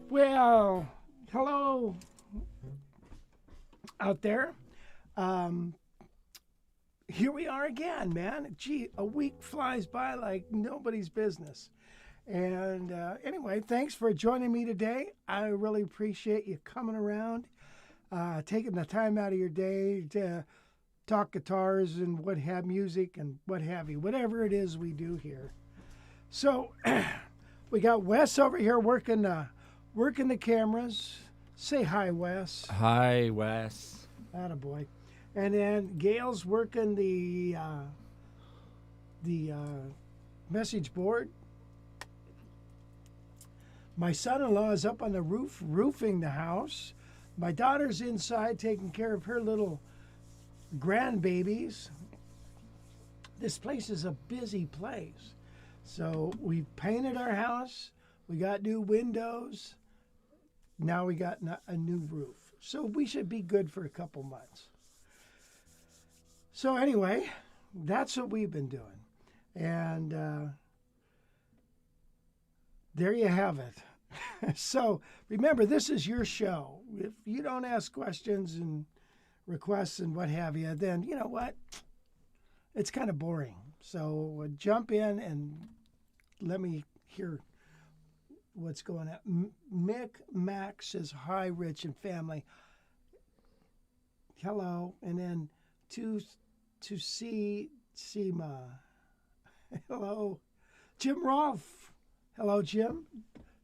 Well, hello out there. Here we are again, man. Gee, a week flies by like nobody's business. And anyway, thanks for joining me today. I really appreciate you coming around, taking the time out of your day to talk guitars and what have music and what have you, whatever it is we do here. So we got Wes over here working the cameras. Say hi, Wes. Hi, Wes. Attaboy. And then Gail's working the message board. My son-in-law is up on the roof roofing the house. My daughter's inside taking care of her little grandbabies. This place is a busy place. So we painted our house. We got new windows. Now we got a new roof. So we should be good for a couple months. So anyway, that's what we've been doing. And there you have it. So remember, this is your show. If you don't ask questions and requests and what have you, then you know what? It's kind of boring. So jump in and let me hear what's going on. Mick Max says, hi, Rich and family. Hello. And then to see Seema. Hello. Jim Rolfe. Hello, Jim.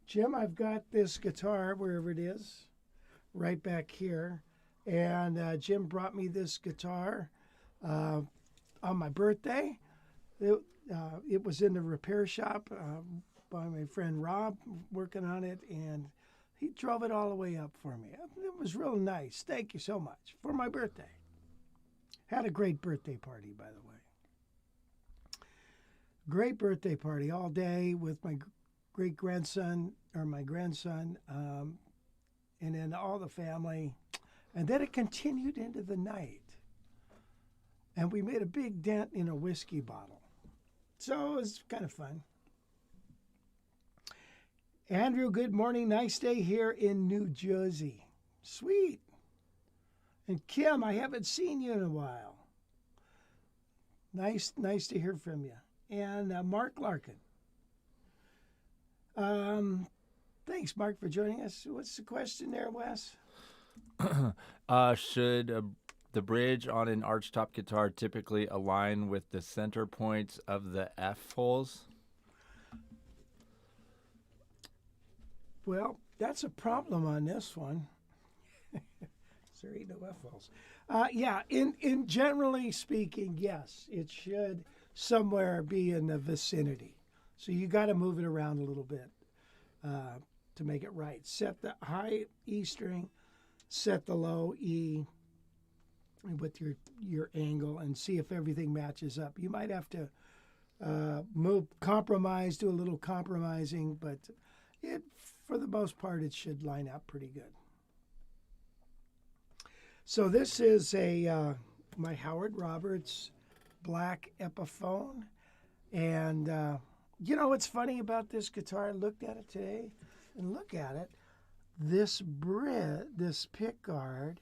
Jim, I've got this guitar, wherever it is, right back here. And Jim brought me this guitar on my birthday. It was in the repair shop by my friend Rob, working on it, and he drove it all the way up for me. It was real nice. Thank you so much for my birthday. Had a great birthday party, by the way. Great birthday party all day with my great-grandson, or my grandson, and then all the family. And then it continued into the night. And we made a big dent in a whiskey bottle. So it was kind of fun. Andrew, good morning. Nice day here in New Jersey. Sweet. And Kim, I haven't seen you in a while. Nice to hear from you. And Mark Larkin. Thanks, Mark, for joining us. What's the question there, Wes? Should the bridge on an Archtop guitar typically align with the center points of the F holes? Well, that's a problem on this one. There ain't no F holes. Yeah, in generally speaking, yes, it should somewhere be in the vicinity. So you got to move it around a little bit to make it right. Set the high E string, set the low E, with your angle and see if everything matches up. You might have to do a little compromising, but for the most part, it should line up pretty good. So this is my Howard Roberts black Epiphone, and you know what's funny about this guitar? I looked at it today, and look at it. This pick guard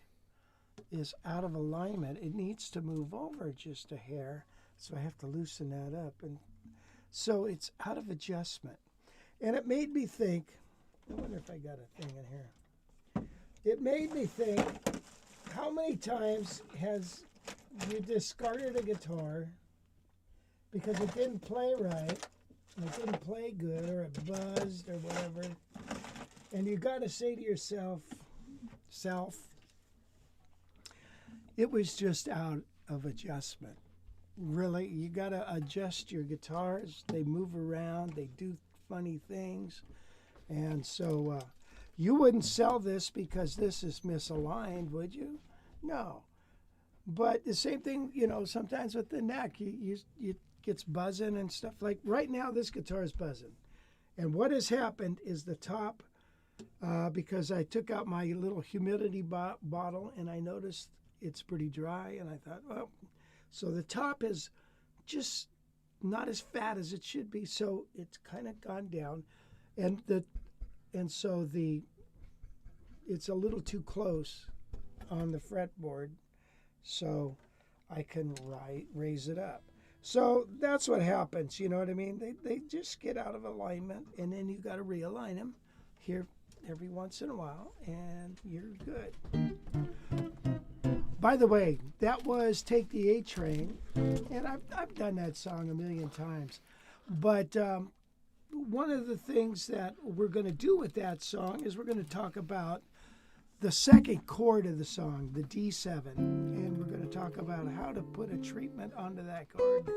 is out of alignment. It needs to move over just a hair, so I have to loosen that up, and so it's out of adjustment. And it made me think, I wonder if I got a thing in here. It made me think, how many times has you discarded a guitar because it didn't play right, it didn't play good, or it buzzed, or whatever, and you got to say to yourself, it was just out of adjustment. Really, you got to adjust your guitars. They move around, they do funny things, and so you wouldn't sell this because this is misaligned, would you? No. But the same thing, you know, sometimes with the neck, you gets buzzing and stuff. Like right now, this guitar is buzzing. And what has happened is the top, because I took out my little humidity bottle and I noticed it's pretty dry, and I thought, well, so the top is just not as fat as it should be, so it's kind of gone down, and so it's a little too close on the fretboard, so I can raise it up. So that's what happens, you know what I mean? They just get out of alignment, and then you got to realign them here every once in a while, and you're good. By the way, that was Take the A Train, and I've done that song a million times. But one of the things that we're going to do with that song is we're going to talk about the second chord of the song, the D7, and we're going to talk about how to put a treatment onto that chord.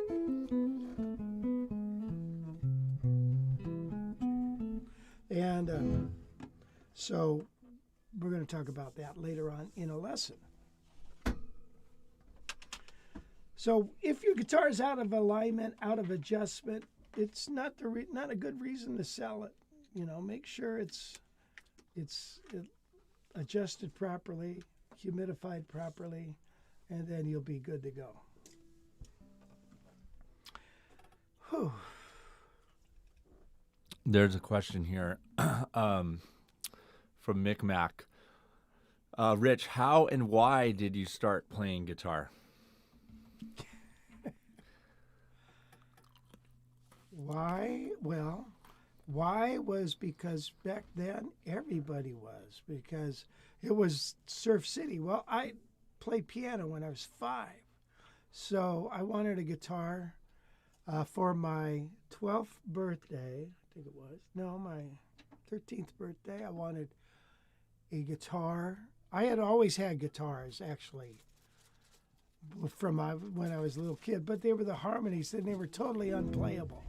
And so we're going to talk about that later on in a lesson. So if your guitar is out of alignment, out of adjustment, it's not a good reason to sell it. You know, make sure it's adjusted properly, humidified properly, and then you'll be good to go. Whew. There's a question here from Mick Mac. Rich, how and why did you start playing guitar? Why? Well, why was because back then everybody was, because it was Surf City. Well, I played piano when I was 5, so I wanted a guitar for my 12th birthday. I think it was. No, my 13th birthday. I wanted a guitar. I had always had guitars, actually, from when I was a little kid, but they were the harmonies, and they were totally unplayable.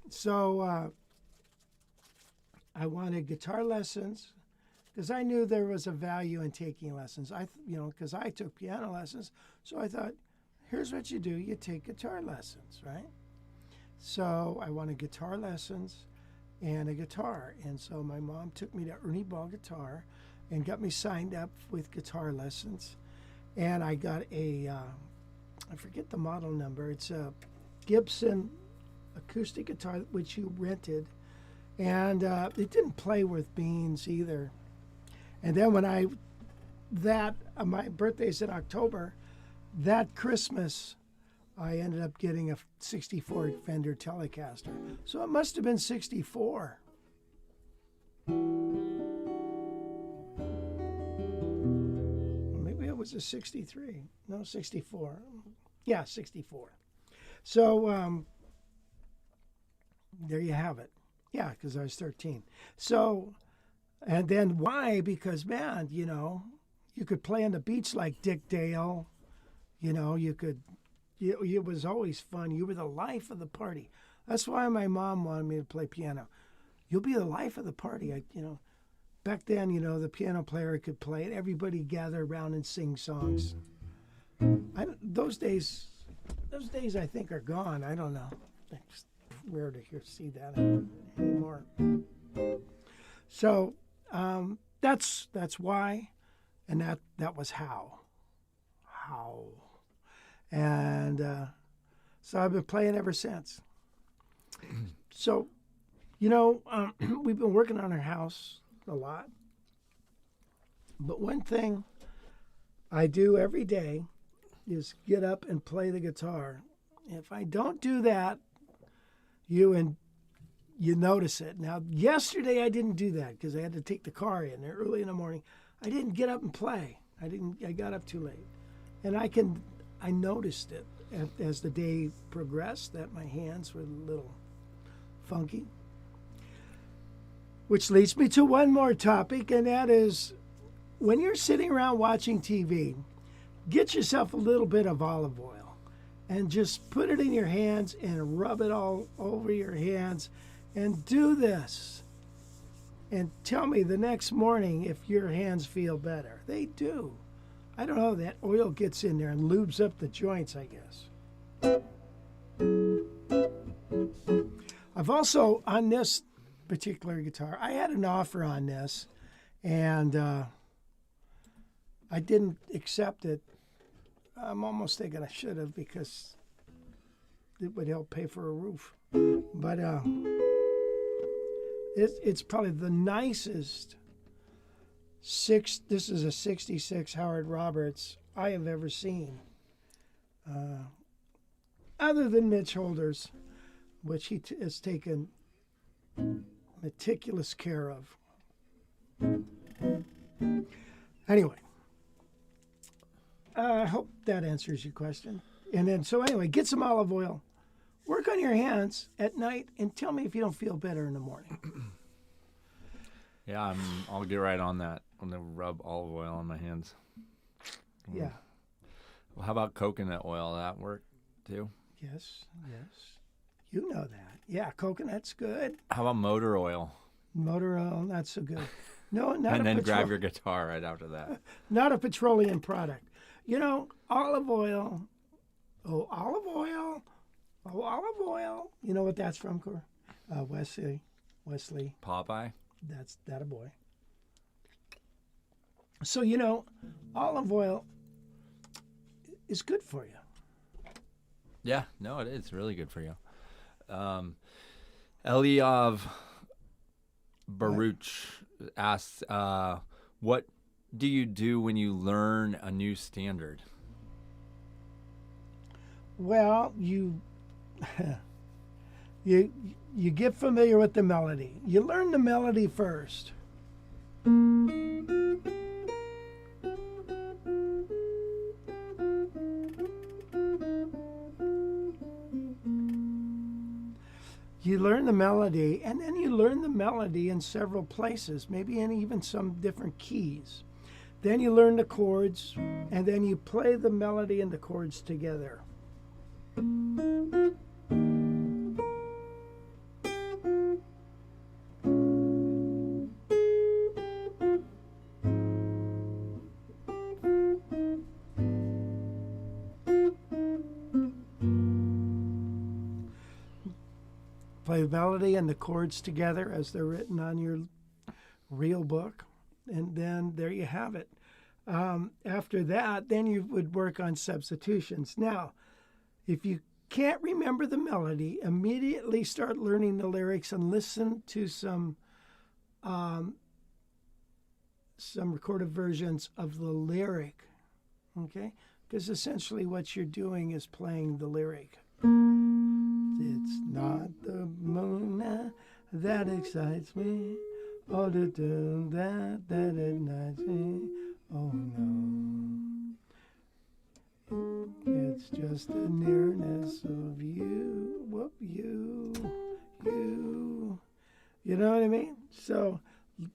So I wanted guitar lessons because I knew there was a value in taking lessons. Because I took piano lessons, so I thought, here's what you do: you take guitar lessons, right? So I wanted guitar lessons and a guitar, and so my mom took me to Ernie Ball Guitar and got me signed up with guitar lessons, and I got I forget the model number. It's a Gibson acoustic guitar, which you rented, and it didn't play with beans either. And then my birthday's in October, that Christmas, I ended up getting a 64 Fender Telecaster. So it must have been 64. Maybe it was a 63. No, 64. Yeah, 64. So there you have it. Yeah, because I was 13. So, and then why? Because, man, you know, you could play on the beach like Dick Dale. You know, it was always fun. You were the life of the party. That's why my mom wanted me to play piano. You'll be the life of the party. Back then, you know, the piano player could play it. Everybody gather around and sing songs. those days I think are gone. I don't know. It's rare to see that anymore. So that's why, and that was how. And so I've been playing ever since. So, we've been working on our house a lot. But one thing I do every day is get up and play the guitar. If I don't do that, you notice it. Now, yesterday I didn't do that because I had to take the car in there early in the morning. I didn't get up and play. I got up too late. And I noticed it as the day progressed that my hands were a little funky. Which leads me to one more topic, and that is when you're sitting around watching TV, get yourself a little bit of olive oil and just put it in your hands and rub it all over your hands and do this. And tell me the next morning if your hands feel better. They do. I don't know, that oil gets in there and lubes up the joints, I guess. I've also, on this particular guitar, I had an offer on this, and I didn't accept it. I'm almost thinking I should have because it would help pay for a roof. But it's probably the nicest this is a 66 Howard Roberts I have ever seen. Other than Mitch Holder's, which he has taken meticulous care of. Anyway, I hope that answers your question. And then, so anyway, get some olive oil, work on your hands at night, and tell me if you don't feel better in the morning. Yeah, I'll get right on that. I'm going to rub olive oil on my hands. Yeah. Well, how about coconut oil? That work too? Yes. You know that. Yeah, coconut's good. How about motor oil? Motor oil, not so good. No, not and then grab your guitar right after that. Not a petroleum product. Olive oil. Oh, olive oil. Oh, olive oil. You know what that's from, Cor? Wesley. Popeye? That's that a boy. So, olive oil is good for you. Yeah, no, it is really good for you. Eliav Baruch asks, what do you do when you learn a new standard? Well, you get familiar with the melody. You learn the melody first. You learn the melody, and then you learn the melody in several places, maybe in even some different keys. Then you learn the chords, and then you play the melody and the chords together. Play the melody and the chords together as they're written on your real book, and then there you have it. After that, then you would work on substitutions. Now, if you can't remember the melody, immediately start learning the lyrics and listen to some recorded versions of the lyric, okay? Because essentially what you're doing is playing the lyric. It's not the moon that excites me, or the doom that ignites me. Oh no, it's just the nearness of you. Whoop, you. You know what I mean? So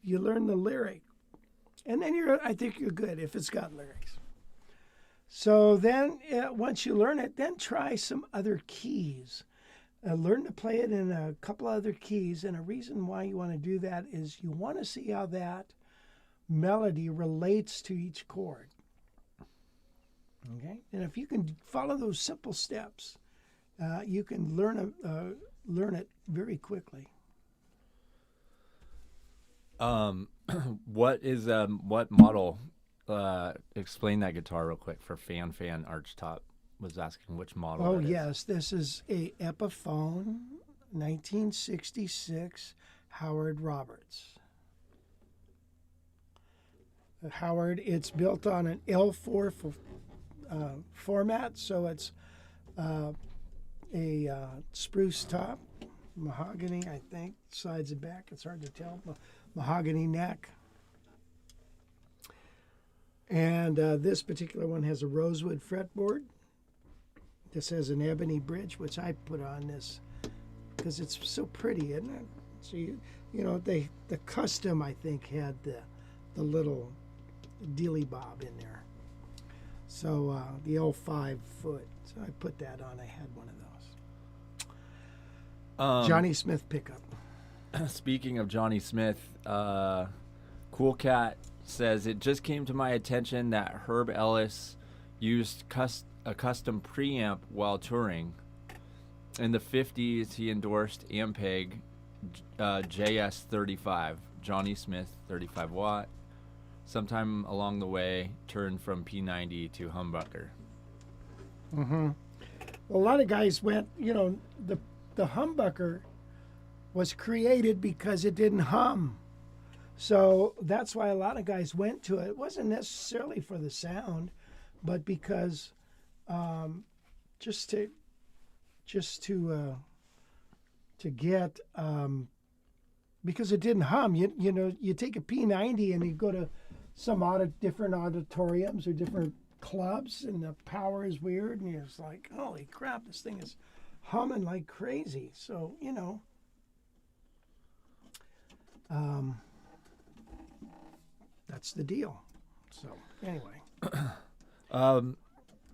you learn the lyric, and then I think you're good if it's got lyrics. So then, once you learn it, then try some other keys. Learn to play it in a couple other keys. And a reason why you want to do that is you want to see how that melody relates to each chord. Okay, and if you can follow those simple steps, you can learn it very quickly. What model? Explain that guitar real quick for fan Archtop was asking which model. Oh that is. yes, this is a Epiphone, 1966 Howard Roberts. Howard, it's built on an L4 format, so it's a spruce top, mahogany, I think, sides and back. It's hard to tell. Mahogany neck. And this particular one has a rosewood fretboard. This has an ebony bridge, which I put on this because it's so pretty, isn't it? So you know, the custom, I think, had the little dealy bob in there. So the old 5 foot. So I put that on. I had one of those. Johnny Smith pickup. Speaking of Johnny Smith, Cool Cat says, it just came to my attention that Herb Ellis used a custom preamp while touring. In the 50s, he endorsed Ampeg JS35, Johnny Smith 35 watt. Sometime along the way, turned from P90 to humbucker. Mm-hmm. Well, a lot of guys went, you know, the humbucker was created because it didn't hum. So that's why a lot of guys went to it. It wasn't necessarily for the sound, but because just to get because it didn't hum. You know, you take a P90 and you go to some different auditoriums or different clubs, and the power is weird, and you're just like, holy crap, this thing is humming like crazy. So, you know, that's the deal. So anyway,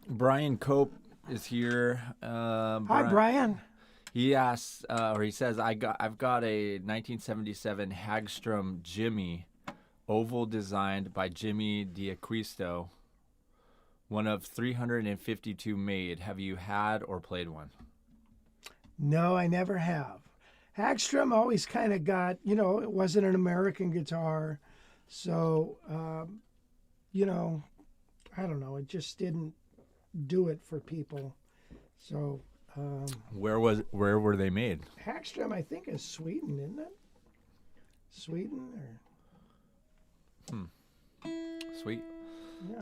Brian Cope is here. Hi, Brian. He asks, or he says, I've got a 1977 Hagstrom Jimmy, oval designed by Jimmy D'Acquisto, one of 352 made. Have you had or played one? No, I never have. Hagstrom always kind of got, you know, it wasn't an American guitar. So, you know, I don't know. It just didn't do it for people. So, where were they made? Hagstrom, I think, is Sweden, isn't it? Sweden or? Sweet. Yeah.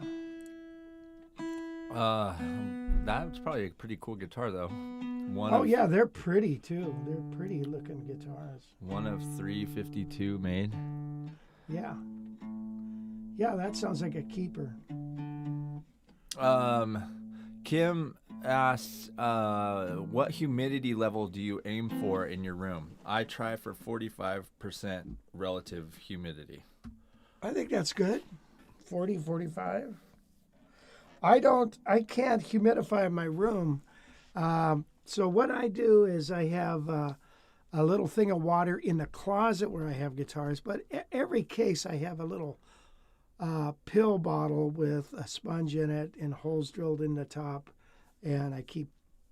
That's probably a pretty cool guitar, though. Yeah, they're pretty too. They're pretty looking guitars. One of 352 made. Yeah. Yeah, that sounds like a keeper. Kim asks, what humidity level do you aim for in your room? I try for 45% relative humidity. I think that's good. 40, 45. I can't humidify my room. So what I do is I have a little thing of water in the closet where I have guitars, but every case I have a little pill bottle with a sponge in it and holes drilled in the top, and I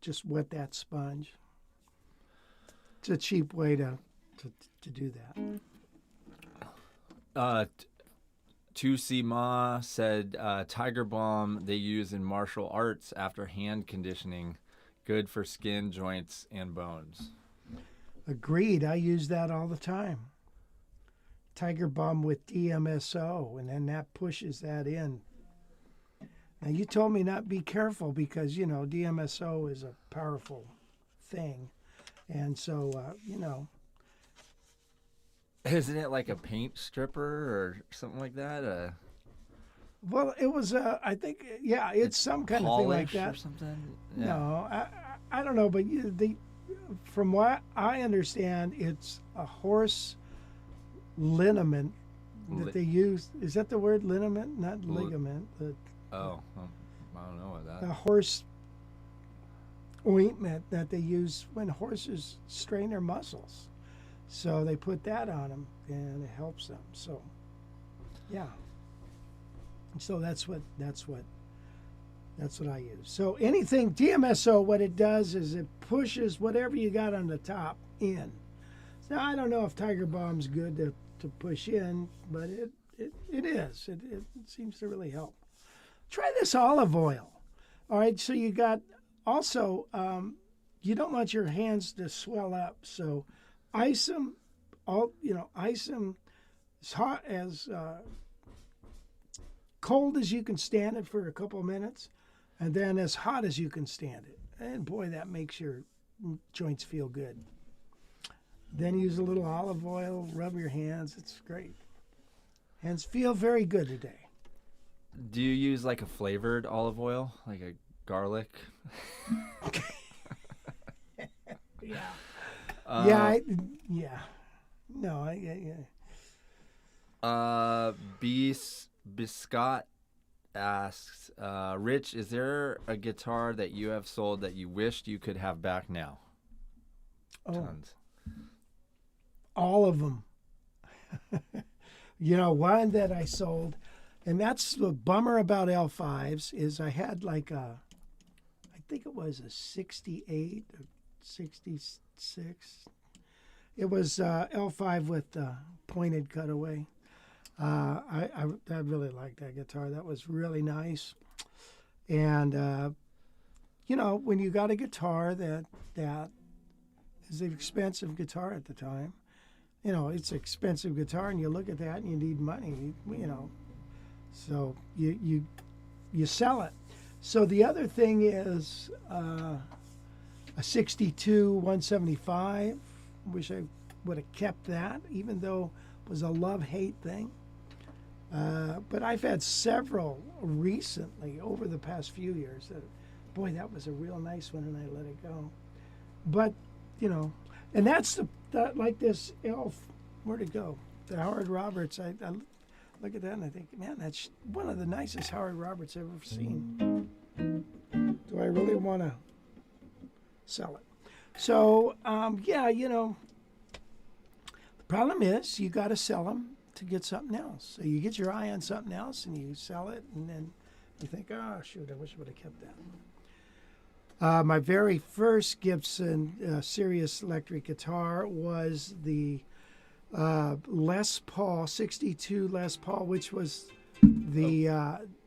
just wet that sponge. It's a cheap way to do that. 2C Ma said Tiger Balm they use in martial arts after hand conditioning, good for skin, joints, and bones. Agreed. I use that all the time. Tiger Balm with DMSO, and then that pushes that in. Now, you told me not be careful because, you know, DMSO is a powerful thing. And so, you know. Isn't it like a paint stripper or something like that? Well, it was, I think, yeah, it's some kind of thing like that. Or something? Yeah. No, I don't know, but from what I understand, it's a horse liniment that they use. Is that the word, liniment? Not ligament. I don't know what that. A horse ointment that they use when horses strain their muscles. So they put that on them, and it helps them. So, yeah. So that's what That's what I use. So anything DMSO, what it does is it pushes whatever you got on the top in. Now I don't know if Tiger Bomb's good to push in, but it is. It seems to really help. Try this olive oil. All right, so you got also you don't want your hands to swell up, so ice them. Ice them as hot as cold as you can stand it for a couple of minutes, and then as hot as you can stand it. And boy, that makes your joints feel good. Then use a little olive oil, rub your hands. It's great. Hands feel very good today. Do you use like a flavored olive oil, like a garlic? Yeah. No, Biscott asks, Rich, is there a guitar that you have sold that you wished you could have back now? Tons. All of them. One that I sold, and that's the bummer about L5s, is I had like I think it was a 68 or 66. It was L5 with the pointed cutaway. I really liked that guitar. That was really nice. And, when you got a guitar that is an expensive guitar at the time, it's an expensive guitar, and you look at that and you need money, so you sell it. So the other thing is a 62 175. Wish I would have kept that, even though it was a love-hate thing. But I've had several recently over the past few years that, boy, that was a real nice one, and I let it go. But, and that's like this Elf, where'd it go? The Howard Roberts. I look at that and I think, man, that's one of the nicest Howard Roberts I've ever seen. Do I really want to sell it? So, the problem is you got to sell them to get something else. So you get your eye on something else and you sell it, and then you think, oh, shoot, I wish I would have kept that. My very first Gibson Sirius electric guitar was the Les Paul, 62 Les Paul, which was the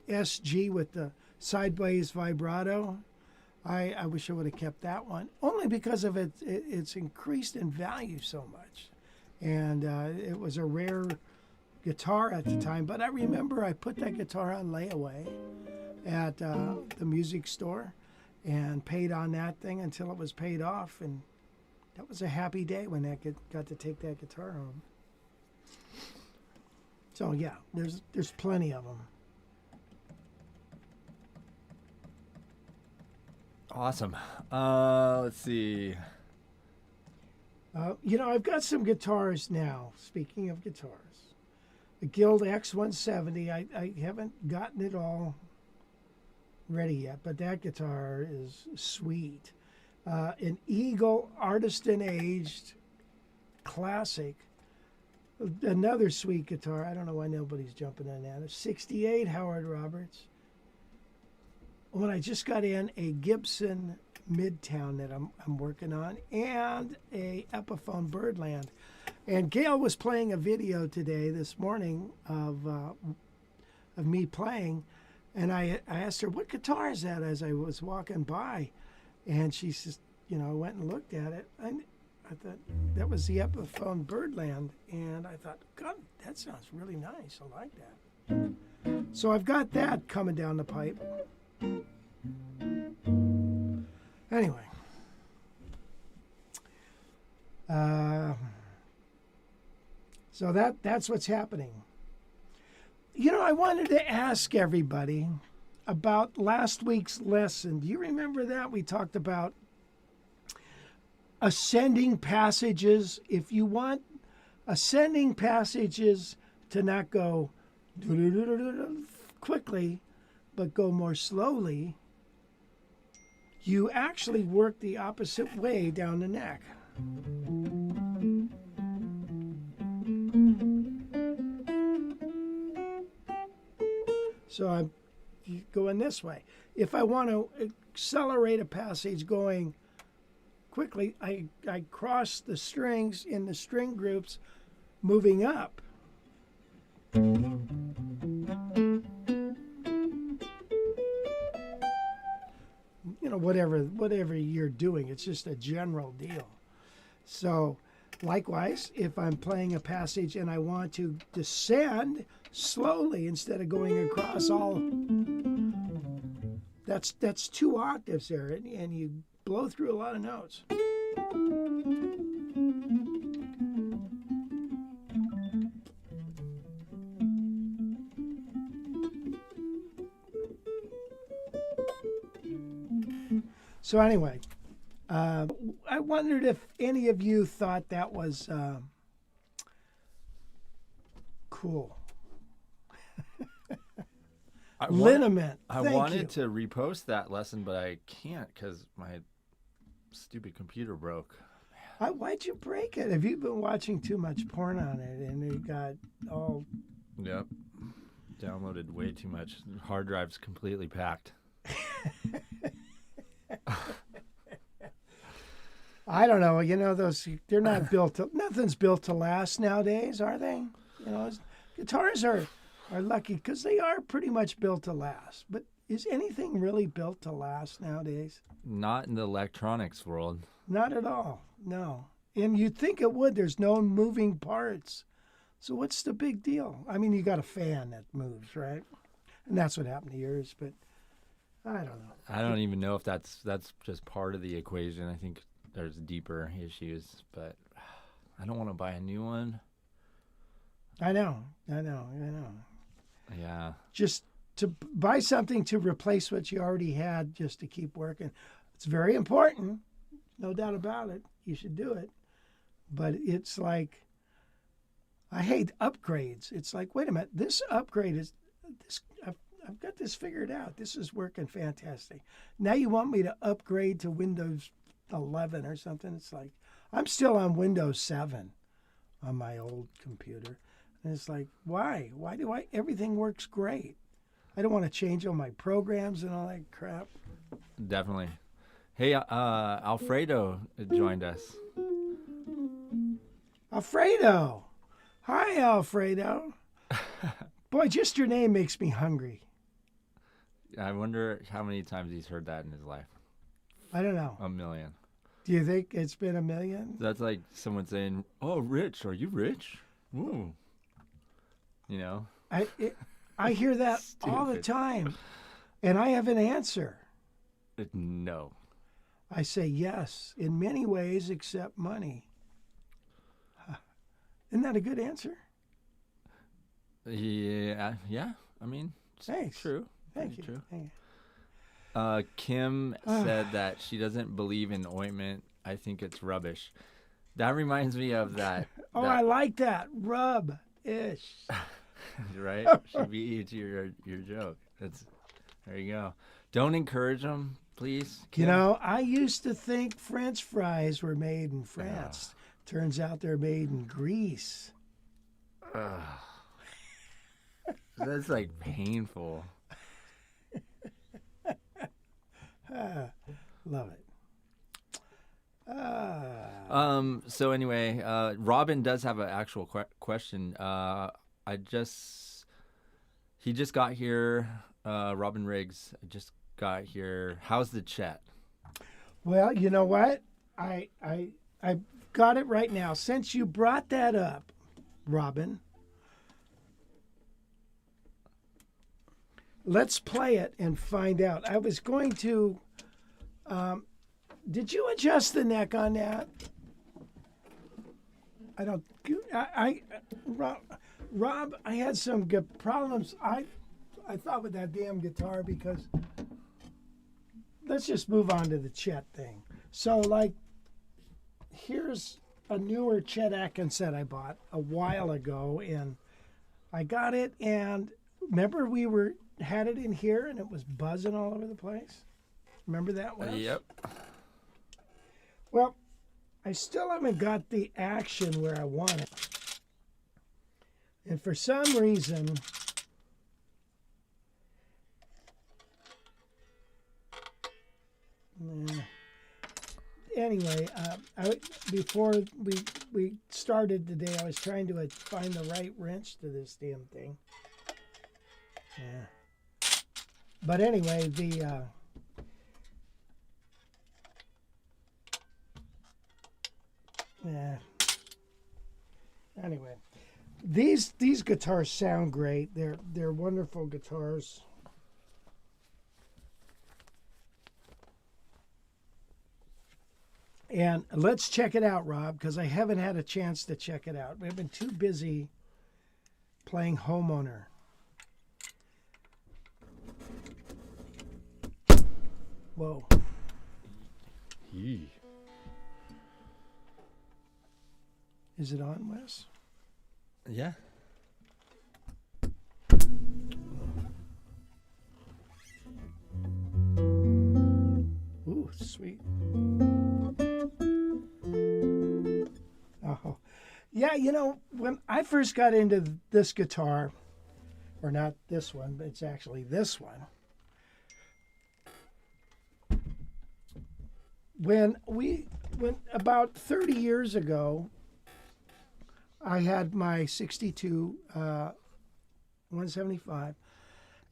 SG with the sideways vibrato. I wish I would have kept that one, only because of it's increased in value so much. And it was a rare guitar at the time. But I remember I put that guitar on layaway at the music store and paid on that thing until it was paid off. And that was a happy day when I got to take that guitar home. So, yeah, there's plenty of them. Awesome. Let's see. I've got some guitars now. Speaking of guitars, the Guild X170. I haven't gotten it all ready yet, but that guitar is sweet. An Eagle Artisan Aged Classic. Another sweet guitar. I don't know why nobody's jumping on that. A 68 Howard Roberts. When I just got in a Gibson Midtown that I'm working on, and a Epiphone Birdland. And Gail was playing a video today, this morning, of me playing, and I asked her, what guitar is that, as I was walking by? And she says, I went and looked at it, and I thought, that was the Epiphone Birdland. And I thought, God, that sounds really nice. I like that. So I've got that coming down the pipe. Anyway, so that's what's happening. I wanted to ask everybody about last week's lesson. Do you remember that? We talked about ascending passages. If you want ascending passages to not go quickly, but go more slowly, you actually work the opposite way down the neck. So going this way. If I want to accelerate a passage going quickly, I cross the strings in the string groups moving up. You know, whatever you're doing, it's just a general deal. So likewise, if I'm playing a passage and I want to descend slowly instead of going across all, that's 2 octaves there, and you blow through a lot of notes. So anyway, I wondered if any of you thought that was cool. Liniment. I wanted to repost that lesson, but I can't because my stupid computer broke. Why'd you break it? Have you been watching too much porn on it and it got all... Yep. Downloaded way too much. Hard drive's completely packed. I don't know. You know, they're not built to... Nothing's built to last nowadays, are they? You know, guitars are lucky because they are pretty much built to last. But is anything really built to last nowadays? Not in the electronics world. Not at all, no. And you'd think it would. There's no moving parts. So what's the big deal? I mean, you got a fan that moves, right? And that's what happened to yours, but I don't know. I don't even know if that's just part of the equation. I think there's deeper issues, but I don't want to buy a new one. I know. Yeah. Just to buy something to replace what you already had just to keep working. It's very important. No doubt about it. You should do it. But it's like, I hate upgrades. It's like, wait a minute, this upgrade is, I've got this figured out. This is working fantastic. Now you want me to upgrade to Windows 11 or something? It's like, I'm still on Windows 7 on my old computer. And it's like, why? Why do everything works great. I don't want to change all my programs and all that crap. Definitely. Hey, Alfredo joined us. Alfredo. Hi, Alfredo. Boy, just your name makes me hungry. I wonder how many times he's heard that in his life. I don't know. 1 million. Do you think it's been 1 million? That's like someone saying, "Oh, Rich, are you rich?" Ooh. You know? I hear that all the time, and I have an answer. No. I say yes, in many ways except money. Isn't that a good answer? Yeah. I mean, it's Thanks. true. Thank you. True. Thank you. Kim said that she doesn't believe in ointment. I think it's rubbish. That reminds me of that. I like that. Rub-ish. Right? She beat you to your joke. There you go. Don't encourage them, please, Kim. You know, I used to think French fries were made in France. Turns out they're made in Greece. That's like painful. Love it. So anyway, Robin does have an actual question. He just got here. Robin Riggs just got here. How's the Chet? Well, you know what? I got it right now. Since you brought that up, Robin, let's play it and find out. I was going to. Did you adjust the neck on that? I don't. Rob, I had some problems. I thought with that damn guitar because. Let's just move on to the Chet thing. So, like, here's a newer Chet Atkins set I bought a while ago, and I got it. And remember, had it in here, and it was buzzing all over the place. Remember that one? Yep. Well, I still haven't got the action where I want it. And for some reason, anyway, before we started today, I was trying to find the right wrench to this damn thing. Yeah. But anyway, yeah. Anyway, these guitars sound great. They're wonderful guitars. And let's check it out, Rob, because I haven't had a chance to check it out. We've been too busy playing Homeowner. Whoa. Yee. Is it on, Wes? Yeah. Ooh, sweet. Oh, yeah, you know, when I first got into this guitar, or not this one, but it's actually this one. When about 30 years ago, I had my 62 175,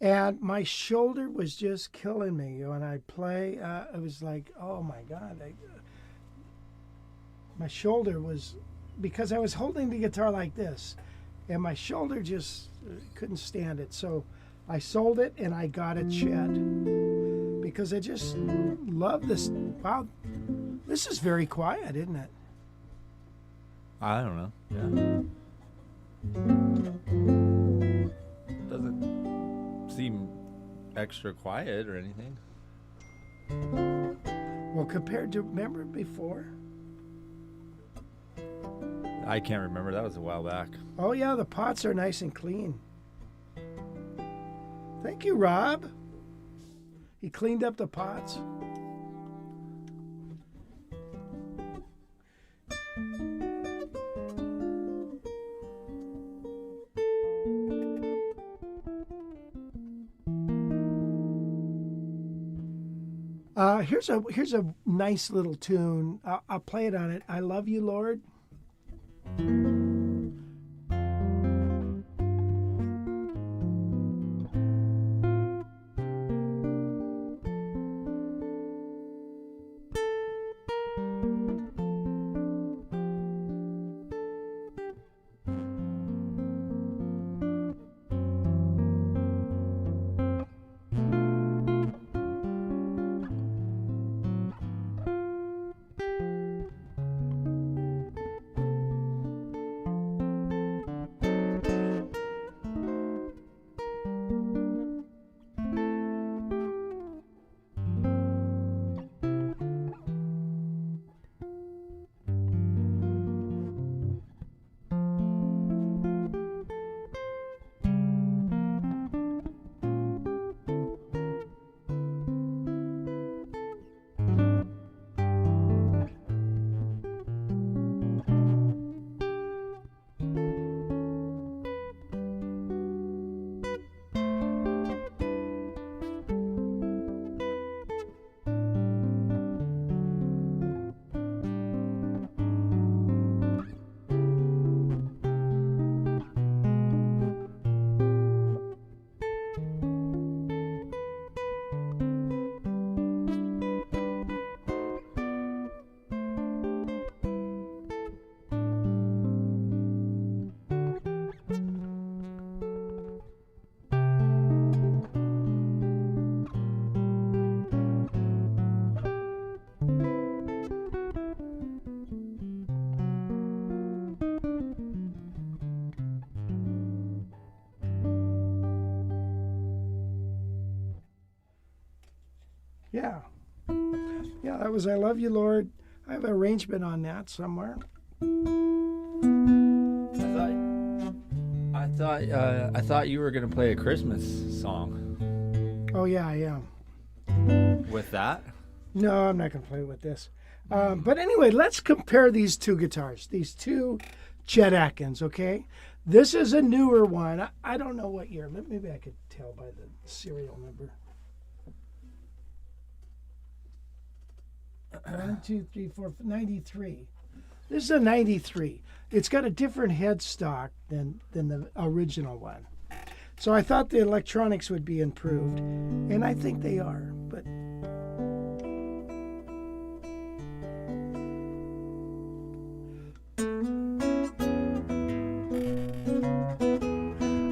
and my shoulder was just killing me. When I play, it was like, oh my God. My shoulder was, because I was holding the guitar like this, and my shoulder just couldn't stand it. So I sold it, and I got a Chet, because I just love this. Wow, this is very quiet, isn't it? I don't know. Yeah. Doesn't seem extra quiet or anything. Well, compared to, remember before? I can't remember. That was a while back. Oh yeah, the pots are nice and clean. Thank you, Rob. He cleaned up the pots. Here's a nice little tune. I'll play it on it. I Love You, Lord. Yeah. Yeah, that was I Love You, Lord. I have an arrangement on that somewhere. I thought you were gonna play a Christmas song. Oh yeah, I am. With that? No, I'm not going to play with this. But anyway, let's compare these two guitars. These two Chet Atkins, okay? This is a newer one. I don't know what year. Maybe I could tell by the serial number. 1, 2, 3, 4, 93. This is a 93. It's got a different headstock than the original one. So I thought the electronics would be improved, and I think they are. But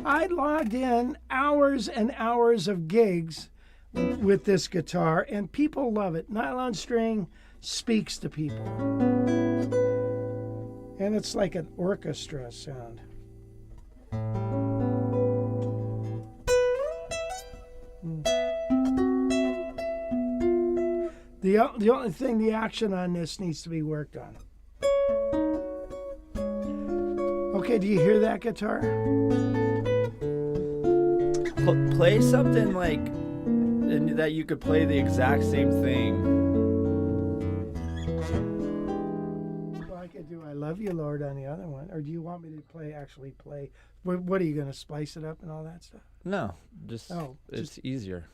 I logged in hours and hours of gigs with this guitar, and people love it. Nylon string speaks to people. And it's like an orchestra sound. The only thing, the action on this needs to be worked on. Okay, do you hear that guitar? Play something like that you could play the exact same thing. Well, I could do I Love You, Lord on the other one. Or do you want me to actually play? What are you going to splice it up and all that stuff? No, it's easier.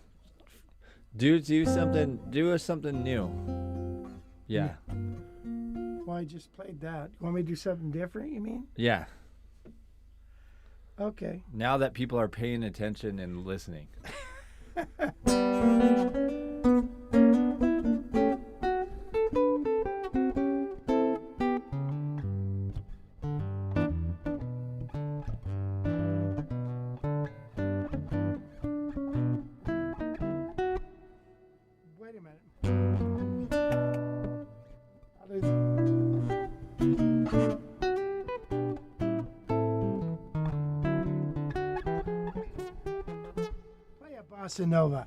Do something new. Yeah. Well, I just played that. You want me to do something different, you mean? Yeah. Okay. Now that people are paying attention and listening. Wait a minute. Play a bossa nova.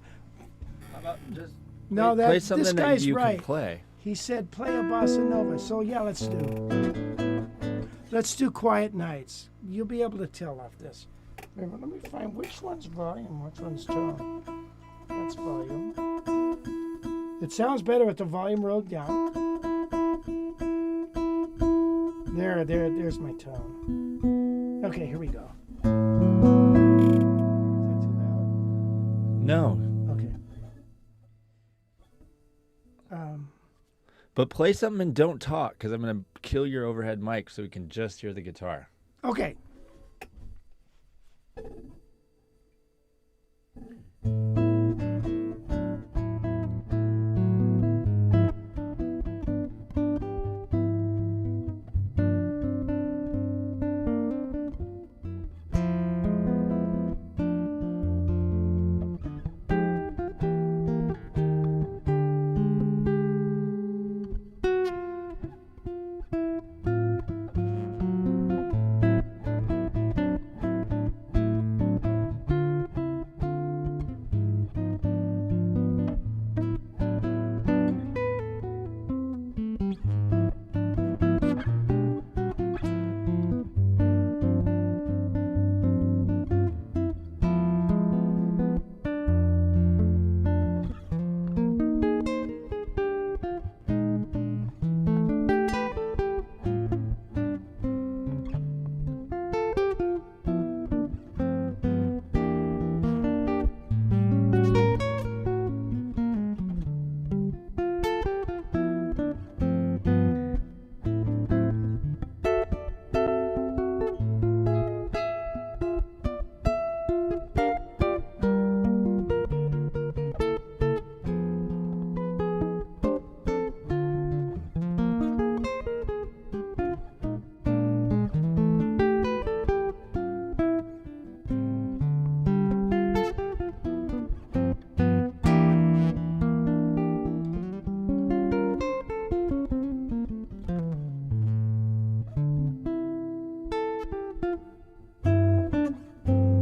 How about just No, play this something guy's that you right. can play? He said play a bossa nova. So yeah, let's do Quiet Nights. You'll be able to tell off this. Wait, let me find which one's volume, which one's tone. That's volume. It sounds better with the volume rolled down. There's my tone. Okay, here we go. Is that too loud? No. Okay. But play something and don't talk, because I'm going to kill your overhead mic so we can just hear the guitar. Okay.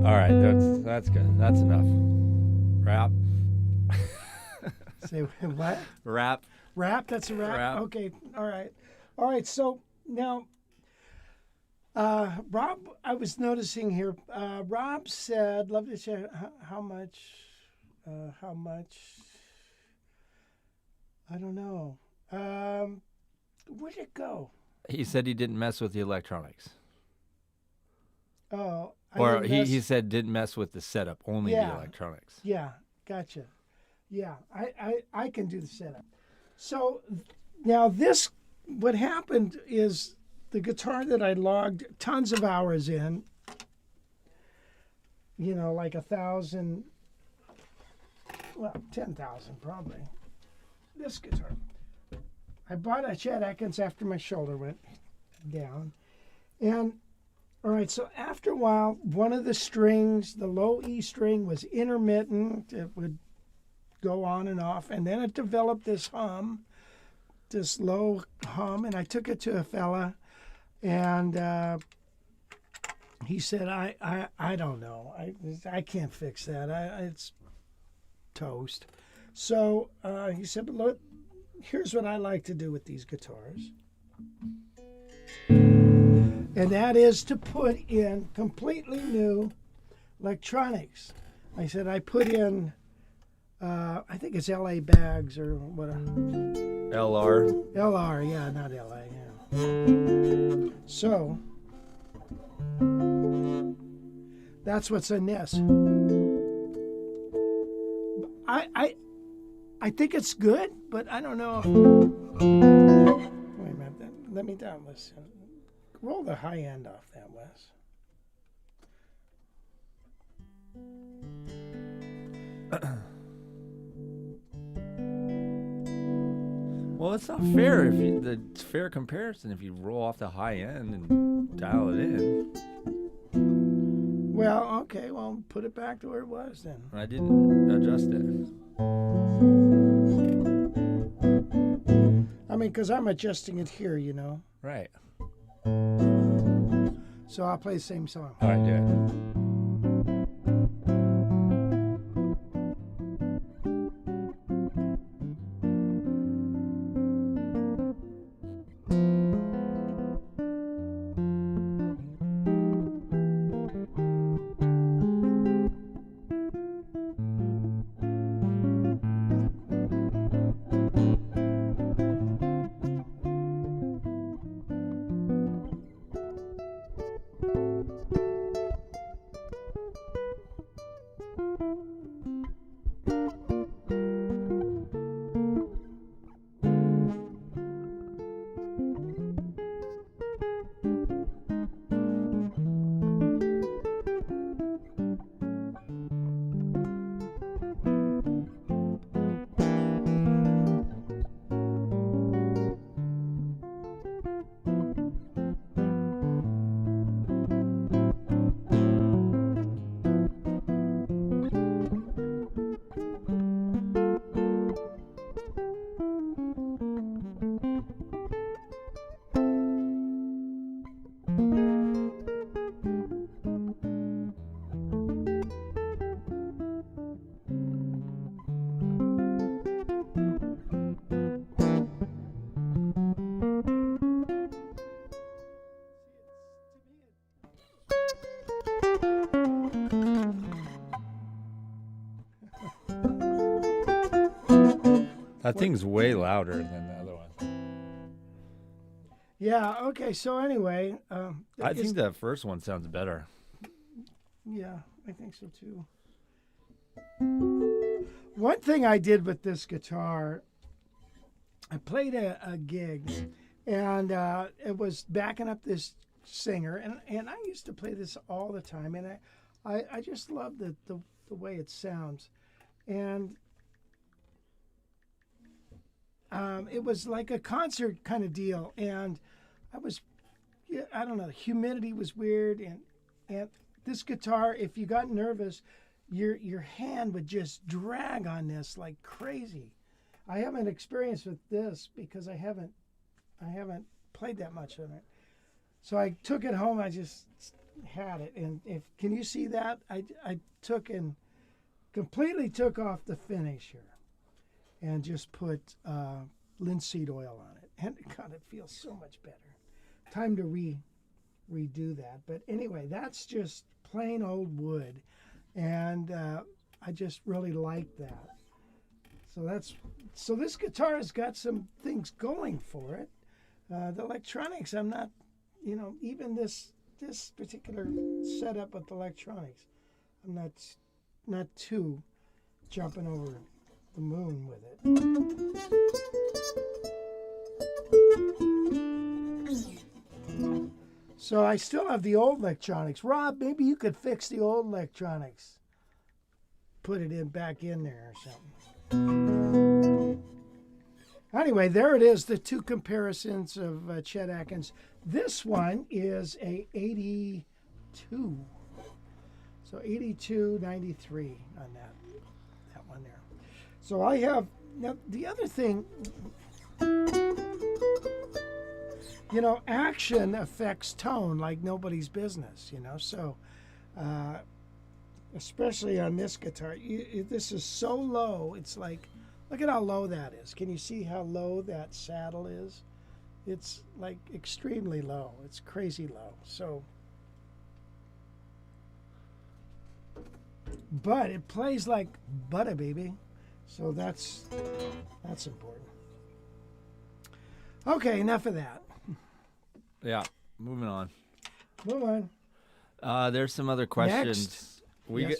All right, that's good. That's enough. Rap. Say what? Rap. Rap? That's a rap? Rap. Okay. All right. So now, Rob, I was noticing here, Rob said, love to share how much, I don't know. Where'd it go? He said he didn't mess with the electronics. Oh. Or he said didn't mess with the setup, only the electronics. Yeah, gotcha. Yeah, I can do the setup. So Now this, what happened is the guitar that I logged tons of hours in, you know, like 1,000, well, 10,000 probably. This guitar. I bought a Chet Atkins after my shoulder went down. And, all right, so after a while, one of the strings, the low E string, was intermittent. It would go on and off. And then it developed this hum, this low hum. And I took it to a fella, and he said, I don't know. I can't fix that. It's toast. So he said, but look, here's what I like to do with these guitars. And that is to put in completely new electronics. I said I put in, I think it's LA Bags or whatever. LR. LR, yeah, not LA, yeah. So, that's what's in this. I think it's good, but I don't know. Wait a minute, let me down this. Roll the high end off that, Wes. Well, it's not fair if you, the fair comparison if you roll off the high end and dial it in. Well, okay, well, put it back to where it was then. I didn't adjust it. I mean, because I'm adjusting it here, you know. Right. So I'll play the same song. All right, do it. That thing's way louder than the other one. Yeah, okay, so anyway. I think that first one sounds better. Yeah, I think so too. One thing I did with this guitar, I played a gig, and it was backing up this singer, and I used to play this all the time, and I just love the way it sounds. And it was like a concert kind of deal, and I don't know, the humidity was weird, and this guitar, if you got nervous, your hand would just drag on this like crazy. I haven't experienced with this because I haven't played that much on it. So I took it home. I just had it, and can you see that? I took and completely took off the finish here, and just put linseed oil on it, and God, it feels so much better. Time to redo that. But anyway, that's just plain old wood, and I just really like that. So this guitar has got some things going for it. The electronics, I'm not, even this particular setup with electronics, I'm not too jumping over the moon with it. So I still have the old electronics. Rob, maybe you could fix the old electronics. Put it back in there or something. Anyway, there it is, the two comparisons of Chet Atkins. This one is a 82. So 82.93 on that one there. So I have, now the other thing, you know, action affects tone like nobody's business, you know. So especially on this guitar, this is so low, it's like, look at how low that is. Can you see how low that saddle is? It's like extremely low. It's crazy low. So, but it plays like butter, baby. So that's important. Okay, enough of that. Yeah, moving on. Move on. There's some other questions. Next. We Yes.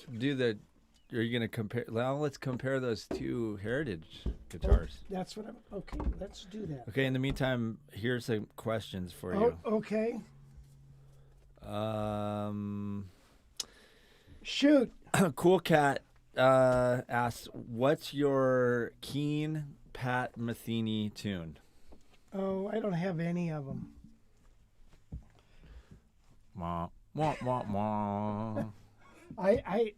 Are you going to compare? Well, let's compare those two heritage guitars. That's what I'm, okay, let's do that. Okay, in the meantime, here's some questions for Oh, you. okay. Shoot. Cool Cat asks, what's your Keen Pat Metheny tune? Oh, I don't have any of them. Wah, wah, wah, wah. I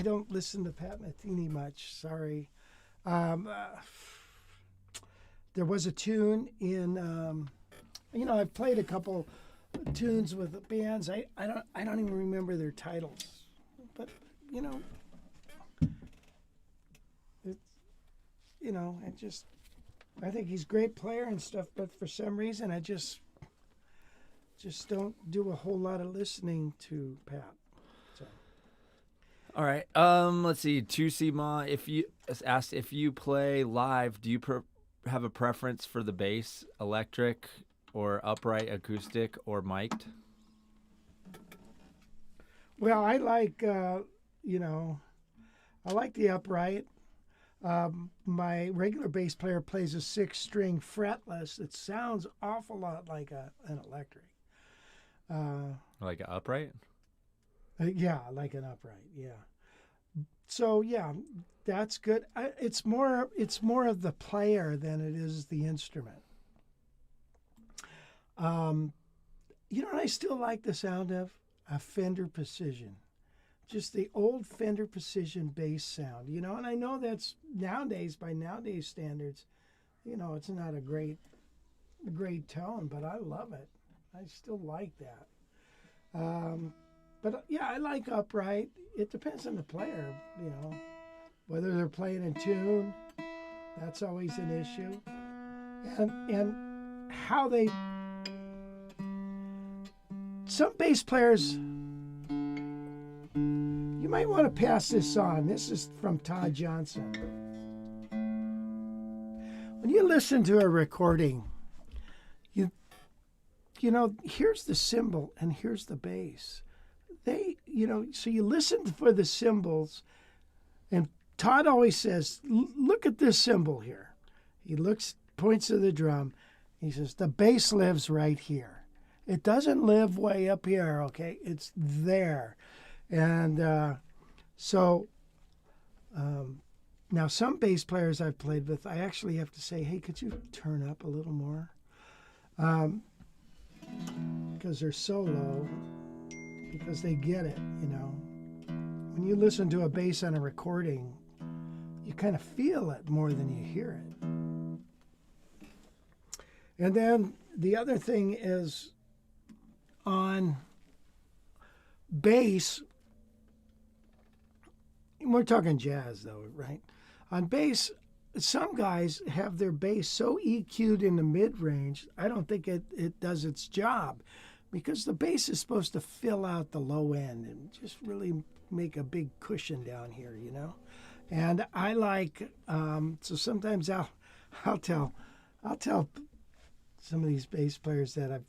don't listen to Pat Metheny much. Sorry. There was a tune in, you know, I've played a couple tunes with bands. I don't even remember their titles, but you know, it's, you know, I think he's a great player and stuff, but for some reason I just don't do a whole lot of listening to Pat. So. All right. Let's see. Tusima, asked if you play live, do you have a preference for the bass, electric, or upright, acoustic, or mic'd? Well, I like, you know, I like the upright. My regular bass player plays a 6-string fretless. It sounds awful lot like an electric. Like an upright? Yeah, like an upright. Yeah. So yeah, that's good. It's more of the player than it is the instrument. You know what I still like the sound of? A Fender Precision. Just the old Fender Precision bass sound, you know, and I know that's nowadays, by nowadays standards, you know, it's not a great tone, but I love it. I still like that. But yeah, I like upright. It depends on the player, you know, whether they're playing in tune, that's always an issue. And how they, some bass players, you might want to pass this on. This is from Todd Johnson. When you listen to a recording, you know, here's the cymbal and here's the bass. You know, so you listen for the cymbals, and Todd always says, look at this cymbal here. He points to the drum. He says, the bass lives right here. It doesn't live way up here, okay? It's there. And now some bass players I've played with, I actually have to say, hey, could you turn up a little more? Because they're so low, because they get it, you know. When you listen to a bass on a recording, you kind of feel it more than you hear it. And then the other thing is on bass, we're talking jazz though, right? On bass, some guys have their bass so EQ'd in the mid-range, I don't think it does its job, because the bass is supposed to fill out the low end and just really make a big cushion down here, you know? And I like, so sometimes I'll tell some of these bass players that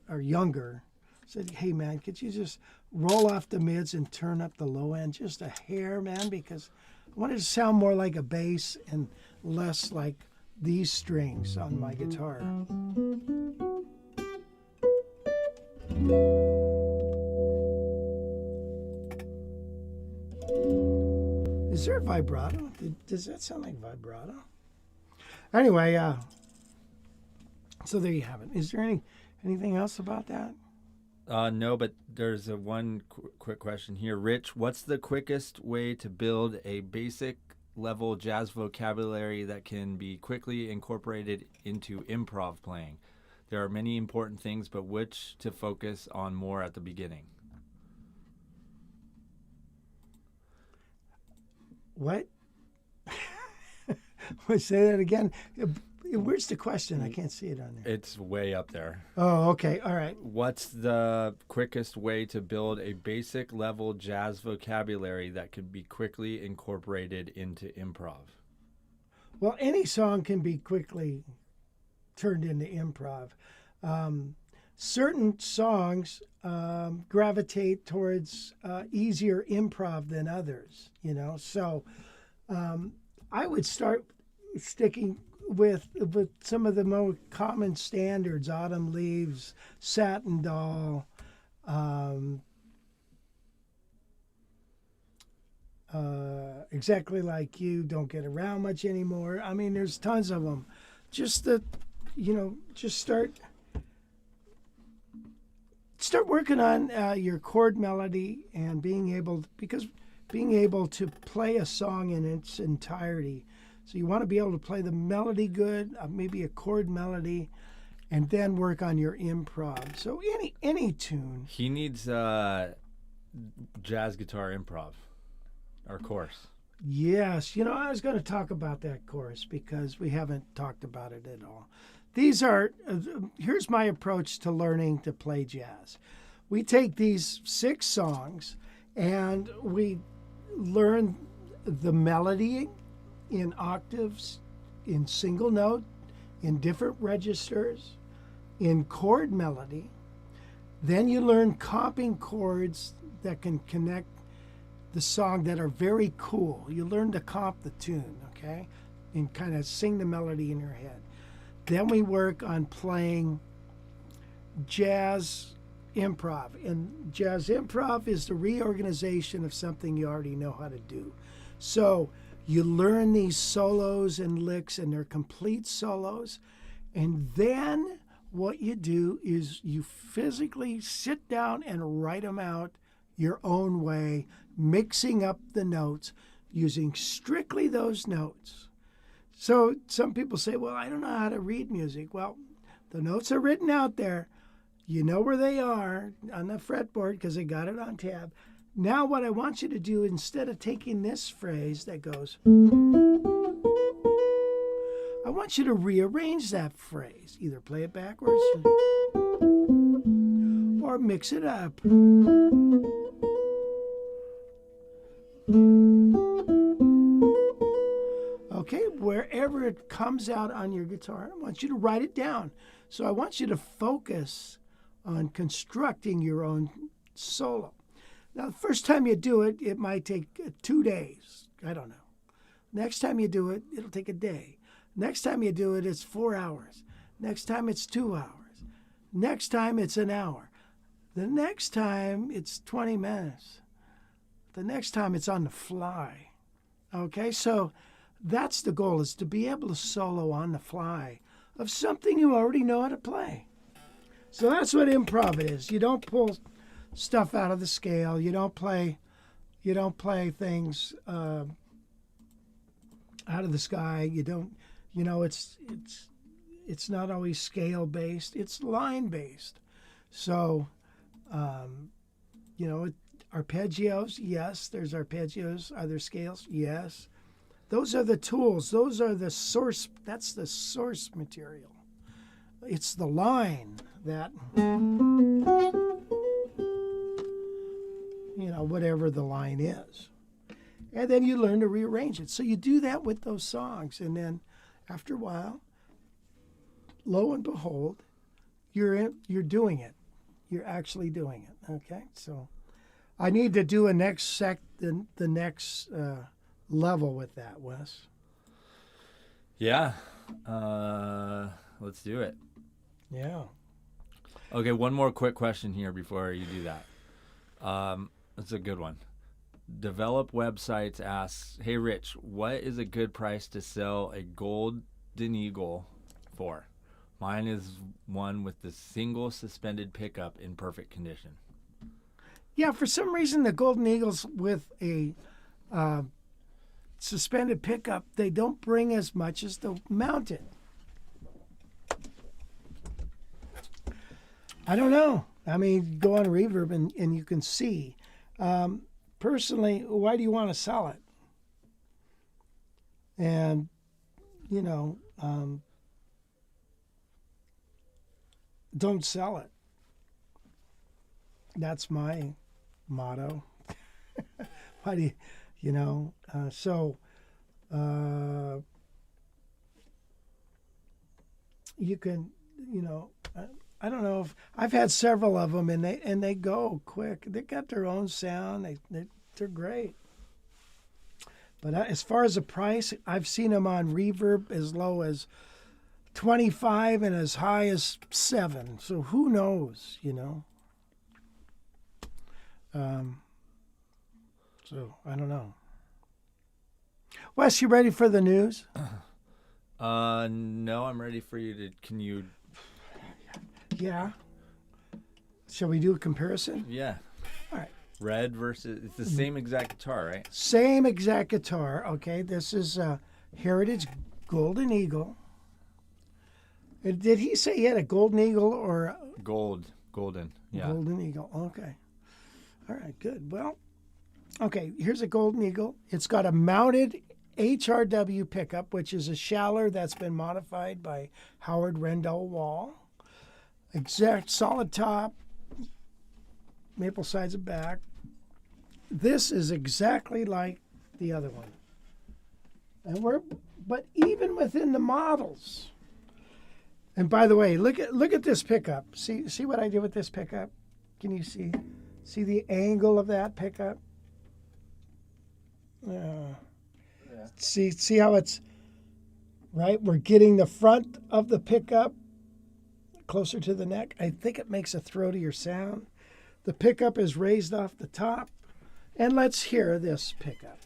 are younger, said, hey man, could you just roll off the mids and turn up the low end just a hair, man, because I want it to sound more like a bass and less like these strings on my guitar. Is there a vibrato? Does that sound like vibrato? Anyway, so there you have it. Is there anything else about that? No, but there's one quick question here. Rich, what's the quickest way to build a basic level jazz vocabulary that can be quickly incorporated into improv playing? There are many important things, but which to focus on more at the beginning? What? Say that again. Where's the question? I can't see it on there. It's way up there. Oh, okay. All right. What's the quickest way to build a basic level jazz vocabulary that could be quickly incorporated into improv? Well, any song can be quickly turned into improv. Certain songs gravitate towards easier improv than others, you know. So I would start sticking with some of the more common standards: Autumn Leaves, Satin Doll, Exactly Like You, Don't Get Around Much Anymore. I mean, there's tons of them. Just start working on your chord melody and being able to play a song in its entirety. So you want to be able to play the melody good, maybe a chord melody, and then work on your improv. So any tune. He needs jazz guitar improv, our course. Yes, I was going to talk about that course because we haven't talked about it at all. Here's my approach to learning to play jazz. We take these 6 songs and we learn the melody in octaves, in single note, in different registers, in chord melody. Then you learn comping chords that can connect the song that are very cool. You learn to comp the tune, okay? And kind of sing the melody in your head. Then we work on playing jazz improv. And jazz improv is the reorganization of something you already know how to do. So you learn these solos and licks, and they're complete solos. And then what you do is you physically sit down and write them out your own way, mixing up the notes, using strictly those notes. So some people say, well, I don't know how to read music. Well, the notes are written out there. You know where they are on the fretboard because they got it on tab. Now what I want you to do, instead of taking this phrase that goes, I want you to rearrange that phrase. Either play it backwards or mix it up. Okay, wherever it comes out on your guitar, I want you to write it down. So I want you to focus on constructing your own solo. Now, the first time you do it, it might take 2 days. I don't know. Next time you do it, it'll take a day. Next time you do it, it's 4 hours. Next time, it's 2 hours. Next time, it's an hour. The next time, it's 20 minutes. The next time, it's on the fly. Okay, so that's the goal, is to be able to solo on the fly of something you already know how to play. So that's what improv is. You don't pull stuff out of the scale. You don't play things out of the sky. You don't, it's not always scale based. It's line based. So, arpeggios, yes, there's arpeggios. Are there scales? Yes. Those are the tools. Those are the source. That's the source material. It's the line that, whatever the line is. And then you learn to rearrange it. So you do that with those songs. And then after a while, lo and behold, you're doing it. You're actually doing it. Okay? So I need to do the next level with that, Wes. Yeah. Let's do it. Yeah. Okay, one more quick question here before you do that. That's a good one. Develop Websites asks, "Hey Rich, what is a good price to sell a Golden Eagle for? Mine is one with the single suspended pickup in perfect condition." Yeah, for some reason the Golden Eagles with a suspended pickup, they don't bring as much as the mounted. I don't know. I mean, go on Reverb and you can see. Personally, why do you want to sell it? And, you know, don't sell it. That's my motto. Why do you, you know, you can, you know, I don't know if I've had several of them and they go quick. They got their own sound. They're great. But as far as the price, I've seen them on Reverb as low as 25 and as high as 7. So who knows, you know? So I don't know. Wes, you ready for the news? No, I'm ready for you to. Can you? Yeah. Shall we do a comparison? Yeah. All right. Red versus. It's the same exact guitar, right? Same exact guitar. Okay, this is Heritage Golden Eagle. Did he say he had a Golden Eagle or Golden? Yeah. Golden Eagle. Okay. All right. Good. Well. Okay. Here's a Golden Eagle. It's got a mounted HRW pickup, which is a Schaller that's been modified by Howard Rendell Wall. Exact solid top, maple sides and back. This is exactly like the other one. And but even within the models. And by the way, look at this pickup. See what I did with this pickup? Can you see the angle of that pickup? Yeah. See how it's right? We're getting the front of the pickup closer to the neck. I think it makes a throatier sound. The pickup is raised off the top. And let's hear this pickup.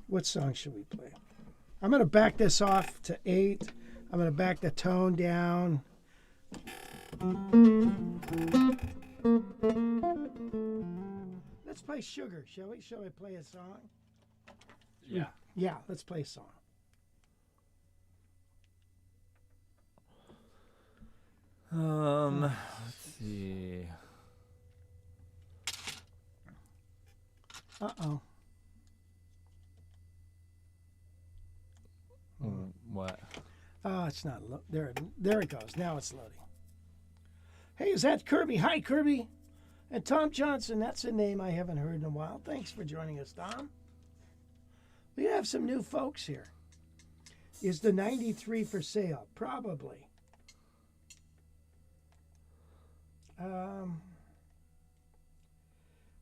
What song should we play? I'm going to back this off to 8. I'm going to back the tone down. Let's play Sugar, shall we? Shall we play a song? Yeah. Yeah, let's play a song. Let's see. Uh-oh. What? Oh, it's not. There it goes. Now it's loading. Hey, is that Kirby? Hi, Kirby. And Tom Johnson. That's a name I haven't heard in a while. Thanks for joining us, Tom. We have some new folks here. Is the 93 for sale? Probably.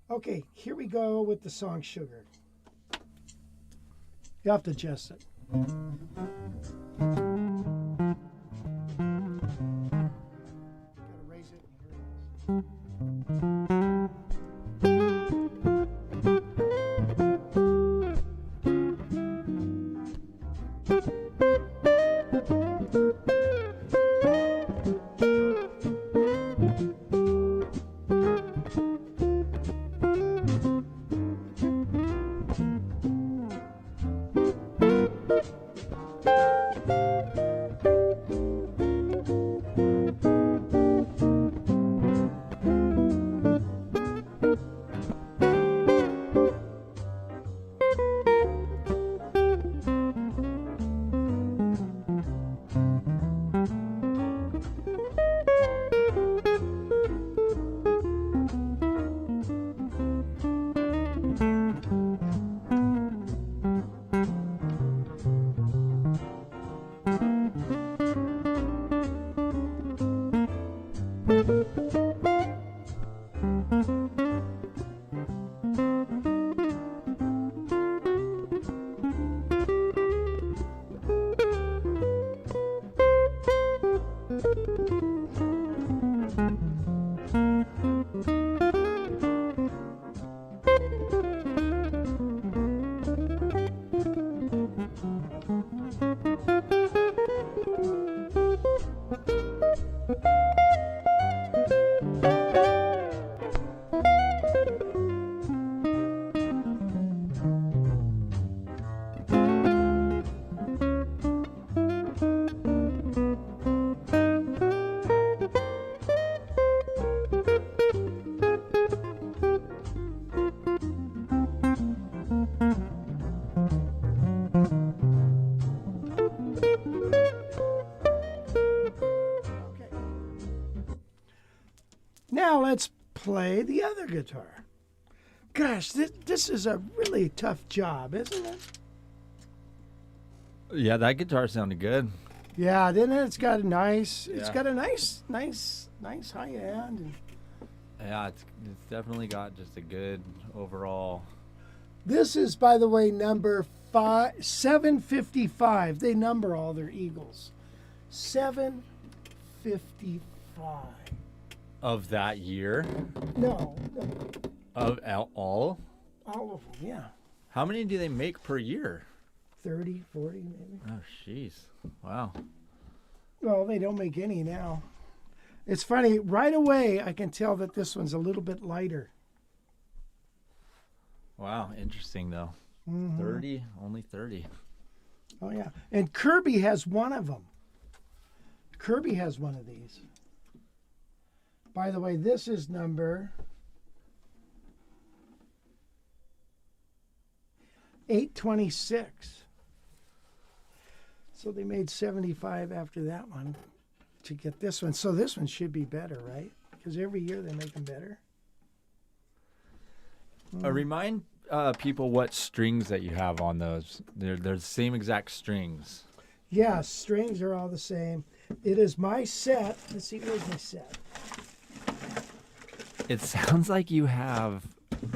Okay, here we go with the song Sugar. You have to adjust it. Gotta raise it. Here it is. Now let's play the other guitar. Gosh, this is a really tough job, isn't it? Yeah, that guitar sounded good. Yeah, then it's got a nice, Yeah. it's got a nice high end. And Yeah, it's definitely got just a good overall. this is, by the way, number 755. They number all their Eagles. 755. Of that year? No, Of all? all of them, yeah. How many do they make per year? 30, 40 maybe. Oh, jeez. Wow. Well, they don't make any now. It's funny, right away I can tell that this one's a little bit lighter. Wow, interesting though. Mhm. 30, only 30. Oh, yeah. And Kirby has one of them. Kirby has one of these. By the way, this is number 826. So they made 75 after that one to get this one. So this one should be better, right? Because every year they make them better. Remind people what strings that you have on those. They're the same exact strings. Yeah, strings are all the same. It is my set. Let's see, where's my set? It sounds like you have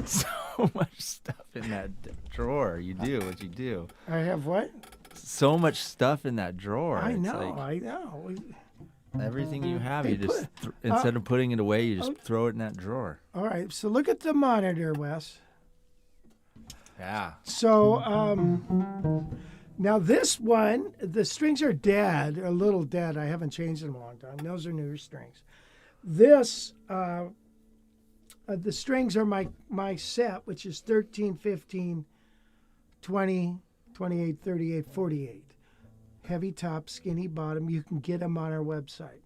so much stuff in that drawer. You do what you do. I have what? So much stuff in that drawer. I It's know, like I know. everything you have, They you just put- instead of putting it away, you just throw it in that drawer. All right, so look at the monitor, Wes. Yeah. So now this one, the strings are dead, a little dead. I haven't changed them in a long time. Those are newer strings. This, the strings are my set, which is 13, 15, 20, 28, 38, 48. Heavy top, skinny bottom. You can get them on our website,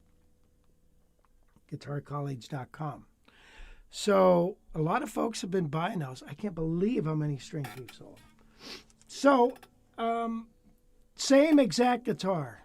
guitarcollege.com. So a lot of folks have been buying those. I can't believe how many strings we've sold. So same exact guitar.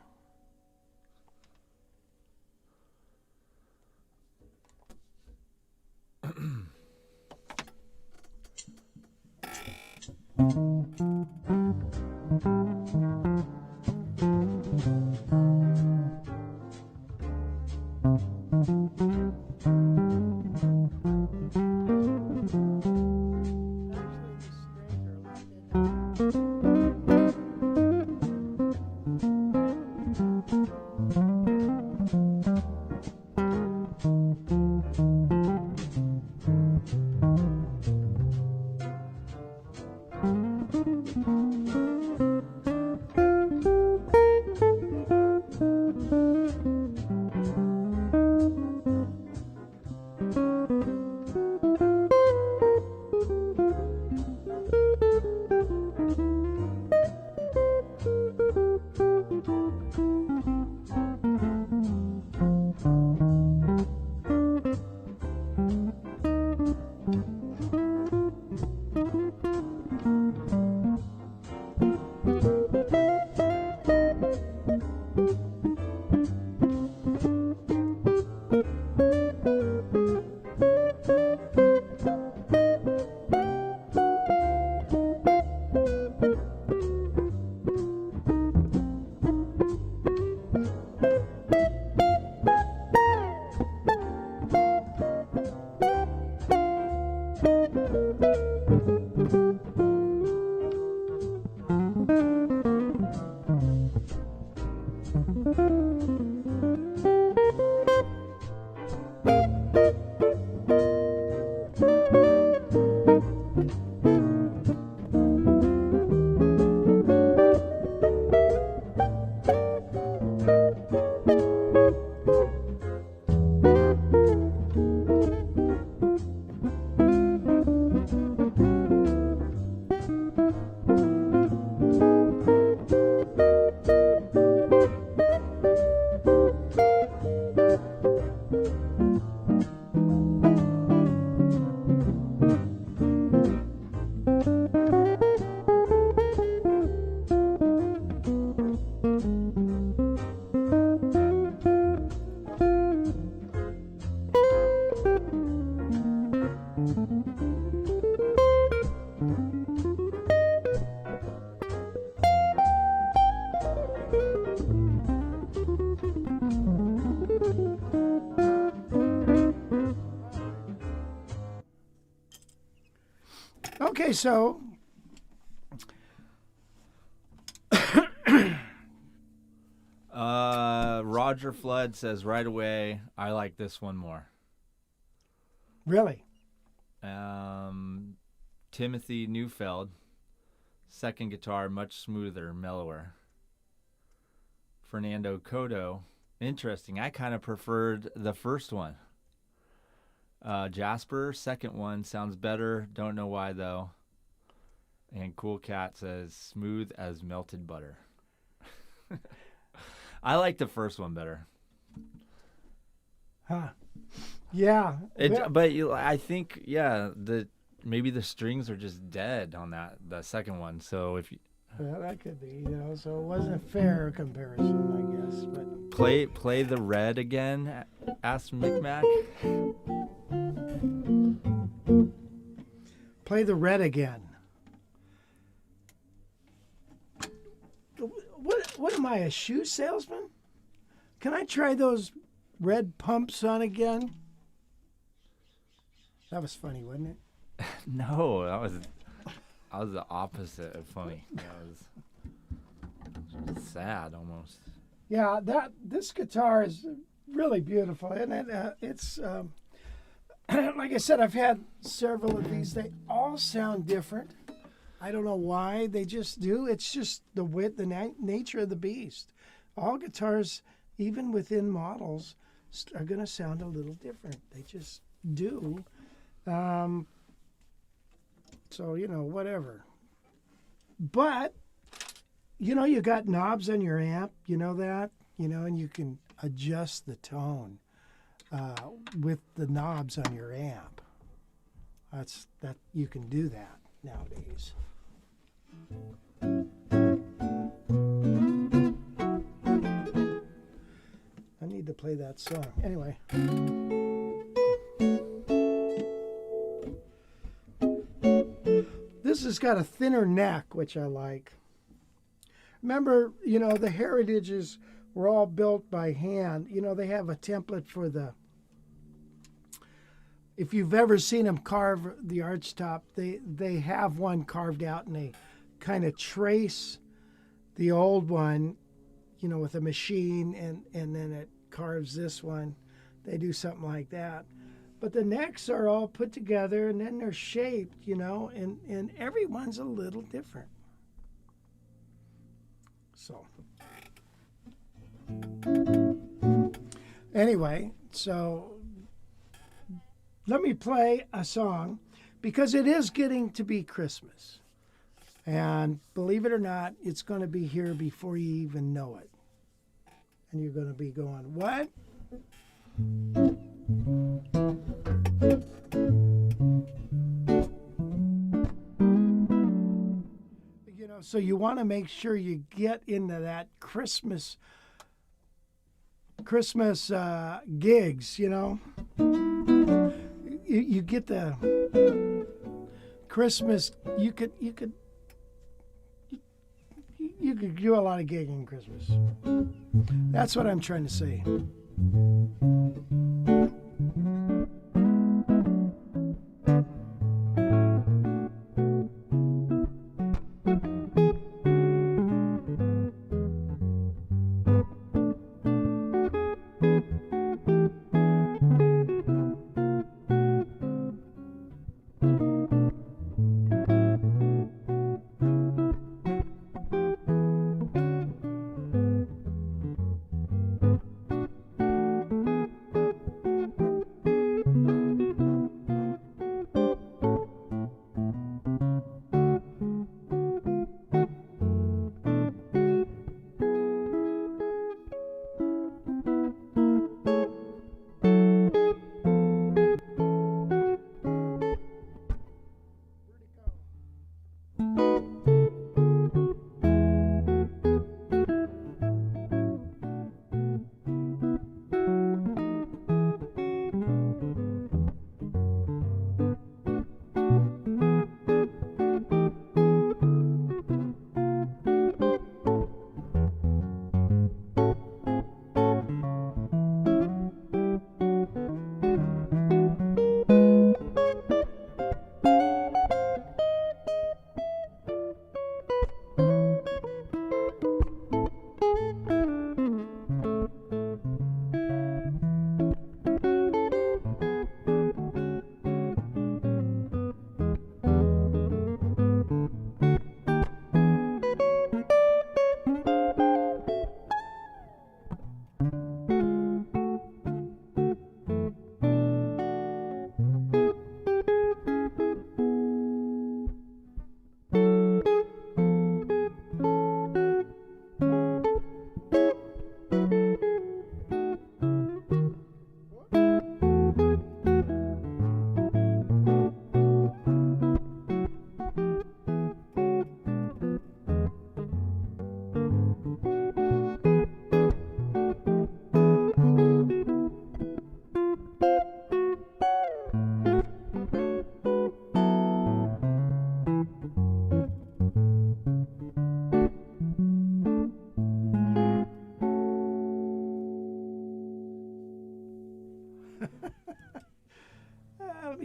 Okay, so Roger Flood says right away, I like this one more. really, Timothy Neufeld, second guitar, much smoother, mellower. Fernando Cotto, interesting. I kind of preferred the first one. Jasper, second one, sounds better. Don't know why, though. And Cool Cat says, smooth as melted butter. I like the first one better. huh? Yeah, But I think, maybe the strings are just dead on the second one. So if you well, that could be, so it wasn't a fair comparison, I guess. But play the red again, asked Micmac. play the red again. What am I, a shoe salesman? Can I try those red pumps on again? That was funny, wasn't it? No, that was the opposite of funny. That was sad almost. Yeah, this guitar is really beautiful, and it's like I said, I've had several of these. They all sound different. I don't know why, they just do. It's just the nature of the beast. All guitars, even within models, are going to sound a little different. They just do. So, whatever. But, you got knobs on your amp, you know that? And you can adjust the tone with the knobs on your amp. That you can do that nowadays. I need to play that song. Anyway. This has got a thinner neck, which I like. Remember, the Heritages were all built by hand. They have a template for if you've ever seen them carve the Archtop, they have one carved out and they kind of trace the old one, with a machine, and then it carves this one. They do something like that. But the necks are all put together and then they're shaped, and everyone's a little different. So, anyway, let me play a song because it is getting to be Christmas. And believe it or not, it's going to be here before you even know it. And you're going to be going, what? So you want to make sure you get into that Christmas gigs, You get the Christmas. You could do a lot of gigging Christmas. That's what I'm trying to say.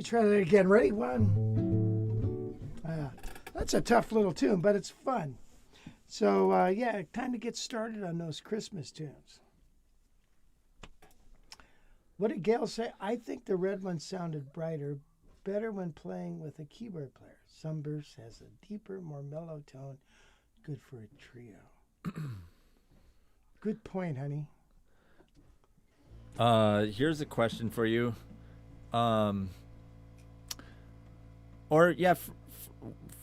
try that again. Ready? One. That's a tough little tune, but it's fun. So, yeah, time to get started on those Christmas tunes. What did Gail say? I think the red one sounded better when playing with a keyboard player. Sunburst has a deeper, more mellow tone. Good for a trio. Good point, honey. Here's a question for you.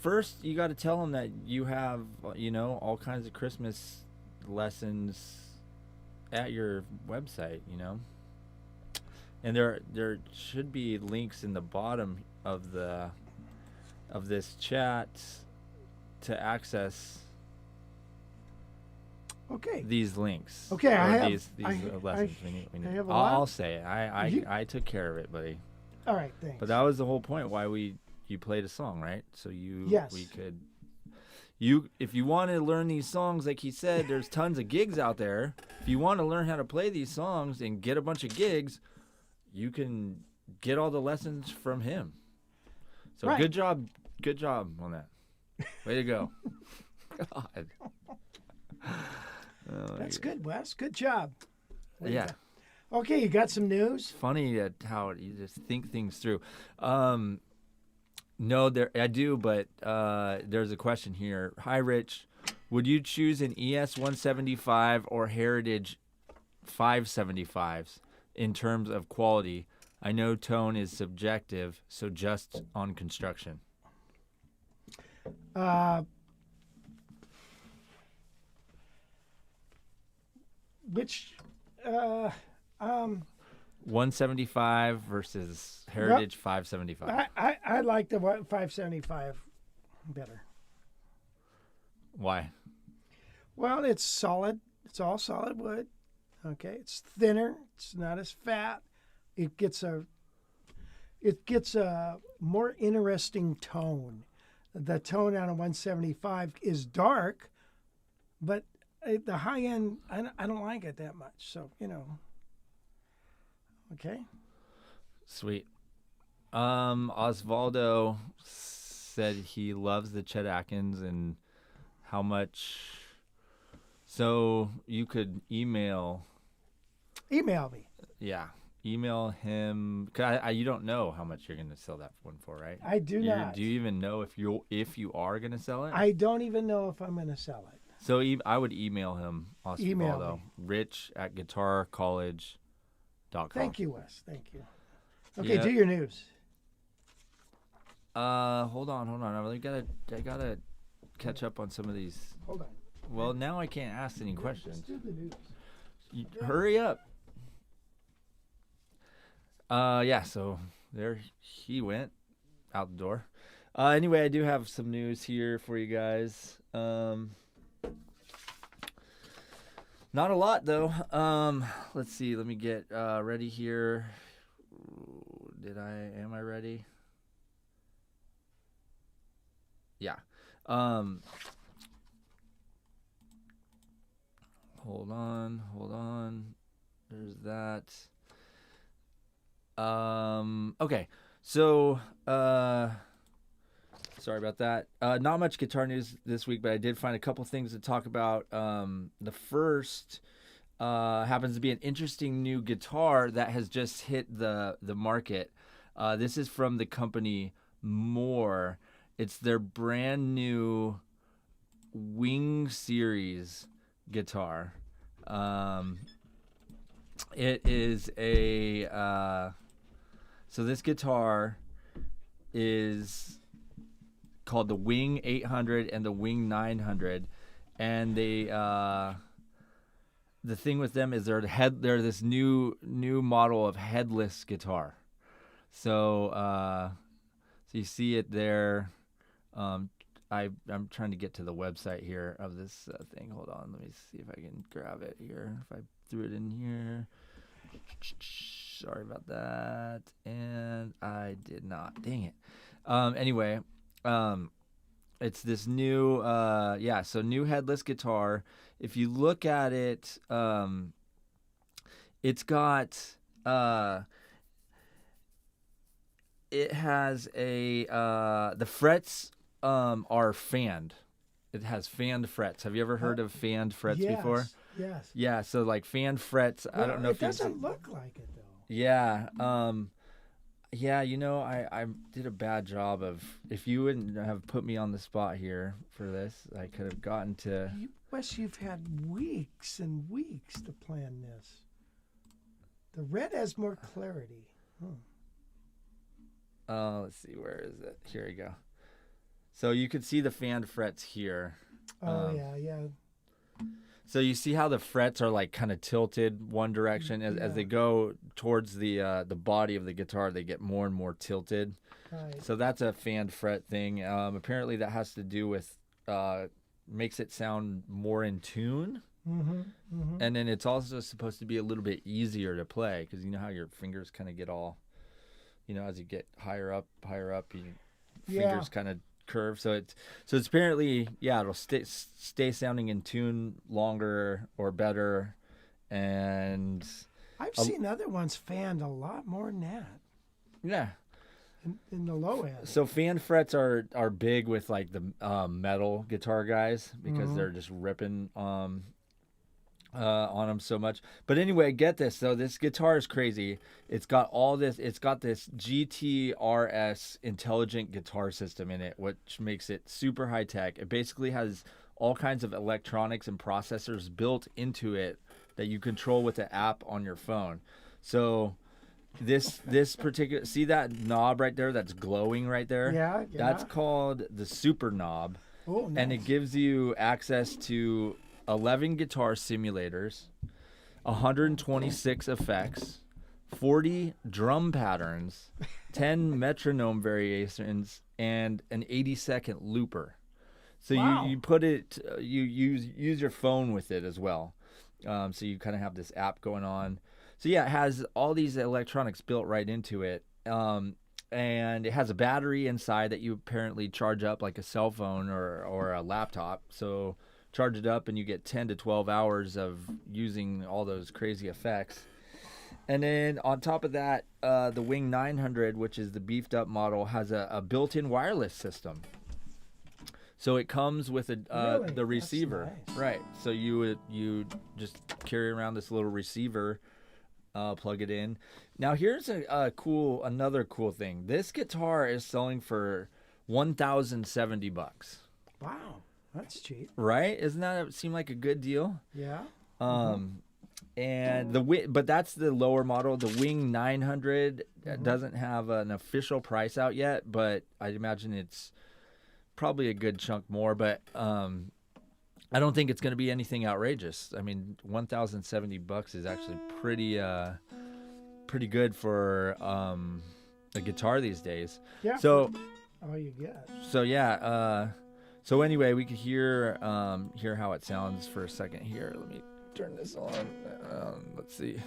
First you got to tell them that you have, all kinds of Christmas lessons at your website, And there should be links in the bottom of this chat to access these links. Okay, I have these lessons. We need. have a lot. I'll say it. I took care of it, buddy. All right, thanks. But that was the whole point why you played a song, right? So if you want to learn these songs, like he said, there's tons of gigs out there. If you want to learn how to play these songs and get a bunch of gigs, you can get all the lessons from him. So right. Good job on that. Way to go. God. That's good, Wes. Good job. Yeah. Okay, you got some news? Funny how you just think things through. No, I do, but there's a question here. Hi, Rich. Would you choose an ES 175 or Heritage 575s in terms of quality? I know tone is subjective, so just on construction. Which 175 versus Heritage 575. I like the 575 better. Why? Well, it's solid. It's all solid wood. Okay, it's thinner. It's not as fat. It gets a more interesting tone. The tone on a 175 is dark, but the high end, I don't like it that much. So, Okay. Sweet. Osvaldo said he loves the Chet Atkins and how much. So you could email me. Yeah. Email him. 'Cause you don't know how much you're going to sell that one for, right? I do not. Do you even know if you are going to sell it? I don't even know if I'm going to sell it. So I would email him, Osvaldo. rich@guitarcollege.com. Thank you, Wes. Thank you. Okay, do your news. Hold on. I gotta catch up on some of these. Hold on. Well, now I can't ask any questions. Just do the news. Hurry up. So there he went out the door. Anyway, I do have some news here for you guys. Not a lot though. Let's see. Let me get ready here. Am I ready? Yeah. Hold on. There's that. Okay. So, sorry about that. Not much guitar news this week, but I did find a couple things to talk about. The first happens to be an interesting new guitar that has just hit the market. This is from the company Moore. It's their brand new Wing Series guitar. It is so this guitar is called the Wing 800 and the Wing 900, and they the thing with them is they're this new model of headless guitar. So you see it there. I'm trying to get to the website here of this thing. Hold on, let me see if I can grab it here. If I threw it in here. Sorry about that. And I did not. Dang it. Anyway, it's this new, new headless guitar. If you look at it, it's got, it has the frets are fanned. It has fanned frets. Have you ever heard of fanned frets before? Yes. Yeah, so like fanned frets. Well, I don't know it if you. doesn't look like it though. Yeah. Yeah, I did a bad job of. If you wouldn't have put me on the spot here for this, I could have gotten to. Wes, you've had weeks and weeks to plan this. The red has more clarity. Let's see, where is it? Here we go. So you can see the fanned frets here. Oh, yeah. So you see how the frets are like kind of tilted one direction as they go towards the body of the guitar, they get more and more tilted. Right. So that's a fanned fret thing. Apparently that has to do with makes it sound more in tune. And then it's also supposed to be a little bit easier to play because you know how your fingers kind of get all, as you get higher up, your fingers kind of curve. So it's apparently, it'll stay sounding in tune longer or better. And I've seen other ones fanned a lot more than that. Yeah. In the low end. So fan frets are big with like the metal guitar guys because they're just ripping on them so much. But anyway, get this. So this guitar is crazy. It's got this GTRS intelligent guitar system in it, which makes it super high tech. It basically has all kinds of electronics and processors built into it that you control with the app on your phone. So this particular, see that knob right there that's glowing right there? Yeah. That's called the super knob. Oh, nice. And it gives you access to 11 guitar simulators, 126 effects, 40 drum patterns, 10 metronome variations, and an 80-second looper. So wow. you put it, you use your phone with it as well. So you kind of have this app going on. So yeah, it has all these electronics built right into it. And it has a battery inside that you apparently charge up like a cell phone or a laptop. So charge it up and you get 10 to 12 hours of using all those crazy effects. And then on top of that, the Wing 900, which is the beefed up model, has a built-in wireless system. So it comes with Really? the receiver. That's nice. Right. So you just carry around this little receiver, plug it in. Now here's another cool thing. This guitar is selling for $1,070. Wow. That's cheap. Right? Doesn't that seem like a good deal? Yeah. And but that's the lower model. The Wing 900 doesn't have an official price out yet, but I'd imagine it's probably a good chunk more. But I don't think it's going to be anything outrageous. I mean, $1,070 is actually pretty good for a guitar these days. Yeah. So all you get. So yeah. So anyway, we could hear how it sounds for a second here. Let me turn this on. Let's see.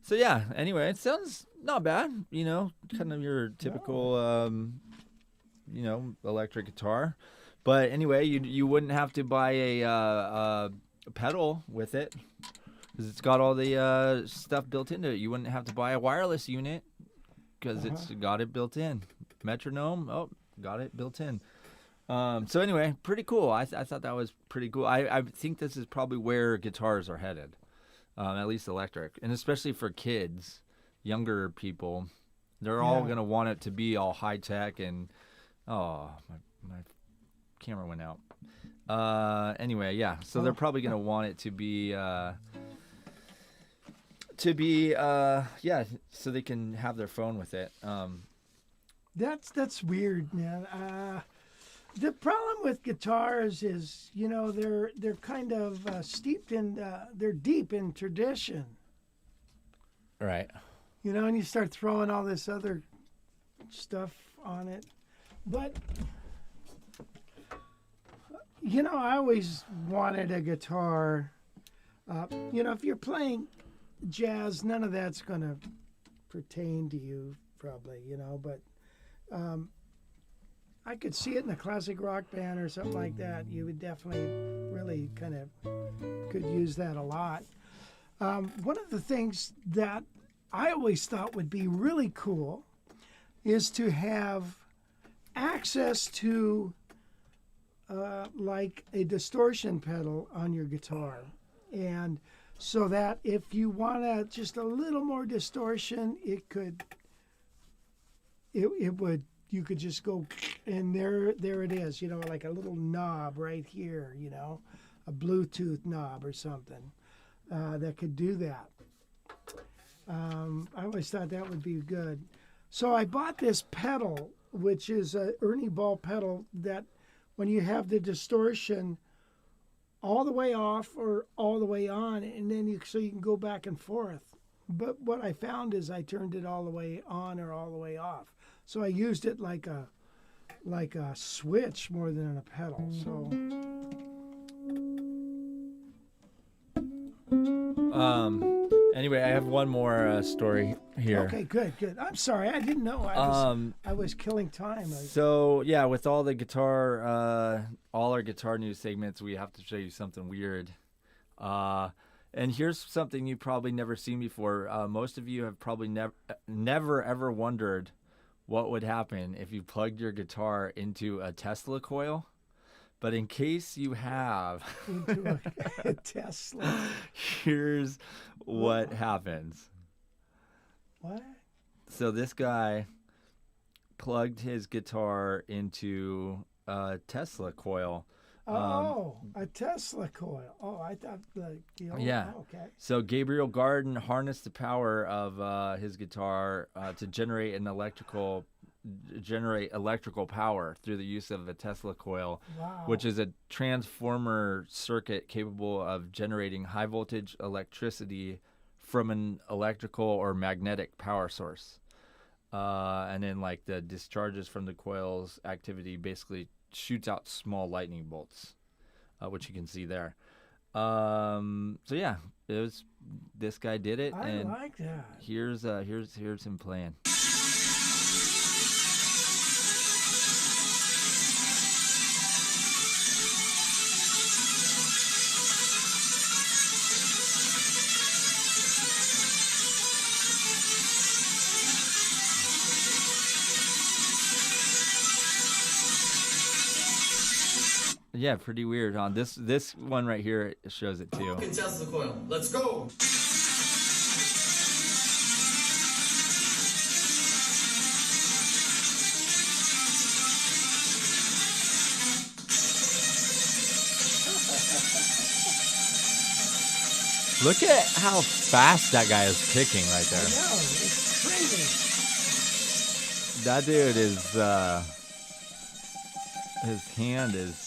So yeah, anyway, it sounds not bad, kind of your typical, electric guitar. But anyway, you wouldn't have to buy a pedal with it because it's got all the stuff built into it. You wouldn't have to buy a wireless unit because it's got it built in. Metronome, got it built in. So anyway, pretty cool. I thought that was pretty cool. I think this is probably where guitars are headed. At least electric, and especially for kids, younger people, they're all gonna want it to be all high tech. And my camera went out. Anyway, yeah. So they're probably gonna want it to be so they can have their phone with it. That's weird, man. The problem with guitars is, they're kind of steeped in, they're deep in tradition. Right. And you start throwing all this other stuff on it. But, you know, I always wanted a guitar. You know, if you're playing jazz, none of that's going to pertain to you, probably, you know. But I could see it in a classic rock band or something like that. You would definitely really kind of could use that a lot. One of the things that I always thought would be really cool is to have access to like a distortion pedal on your guitar. And so that if you want just a little more distortion, it would, you could just go, and there it is, you know, like a little knob right here, you know, a Bluetooth knob or something that could do that. I always thought that would be good. So I bought this pedal, which is a Ernie Ball pedal that when you have the distortion all the way off or all the way on, and then so you can go back and forth. But what I found is I turned it all the way on or all the way off. So I used it like a switch more than a pedal. So anyway, I have one more story here. Okay, good. I'm sorry, I didn't know. I was killing time. So yeah, with all the guitar, all our guitar news segments, we have to show you something weird. And here's something you've probably never seen before. Most of you have probably never ever wondered what would happen if you plugged your guitar into a Tesla coil. But in case you have, into a Tesla, here's what happens. What? So this guy plugged his guitar into a Tesla coil. A Tesla coil. Oh, I thought the old, yeah. Oh, okay. So Gabriel Garden harnessed the power of his guitar to generate electrical power through the use of a Tesla coil, Wow. which is a transformer circuit capable of generating high voltage electricity from an electrical or magnetic power source. And then like the discharges from the coil's activity basically shoots out small lightning bolts, which you can see there. So yeah, this guy did it. I and like that. Here's him playing. Yeah, pretty weird, huh? This one right here shows it too. Can test the coil. Let's go. Look at how fast that guy is picking right there. I know, it's crazy. That dude is, his hand is.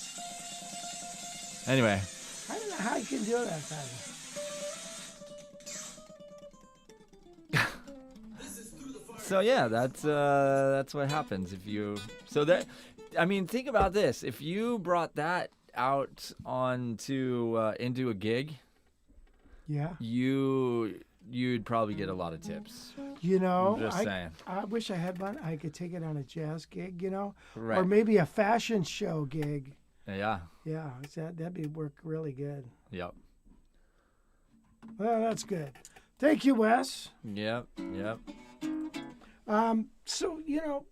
Anyway. I don't know how you can do that, So yeah, that's what happens if you. So that, I mean, think about this. If you brought that out onto into a gig, Yeah. you'd probably get a lot of tips. You know, I'm just saying. I wish I had one. I could take it on a jazz gig, you know, Right. or maybe a fashion show gig. Yeah. Yeah, that'd be work really good. Yep. Well, that's good. Thank you, Wes. Yep. So you know,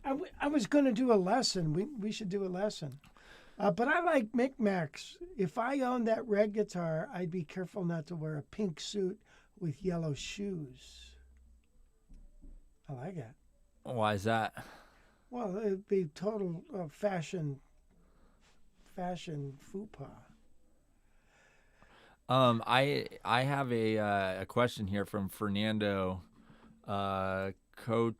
I was going to do a lesson. We should do a lesson. But I like micmacs. If I owned that red guitar, I'd be careful not to wear a pink suit with yellow shoes. I like it. Why is that? Well, it'd be total fashion faux pas. I have a question here from Fernando Coto.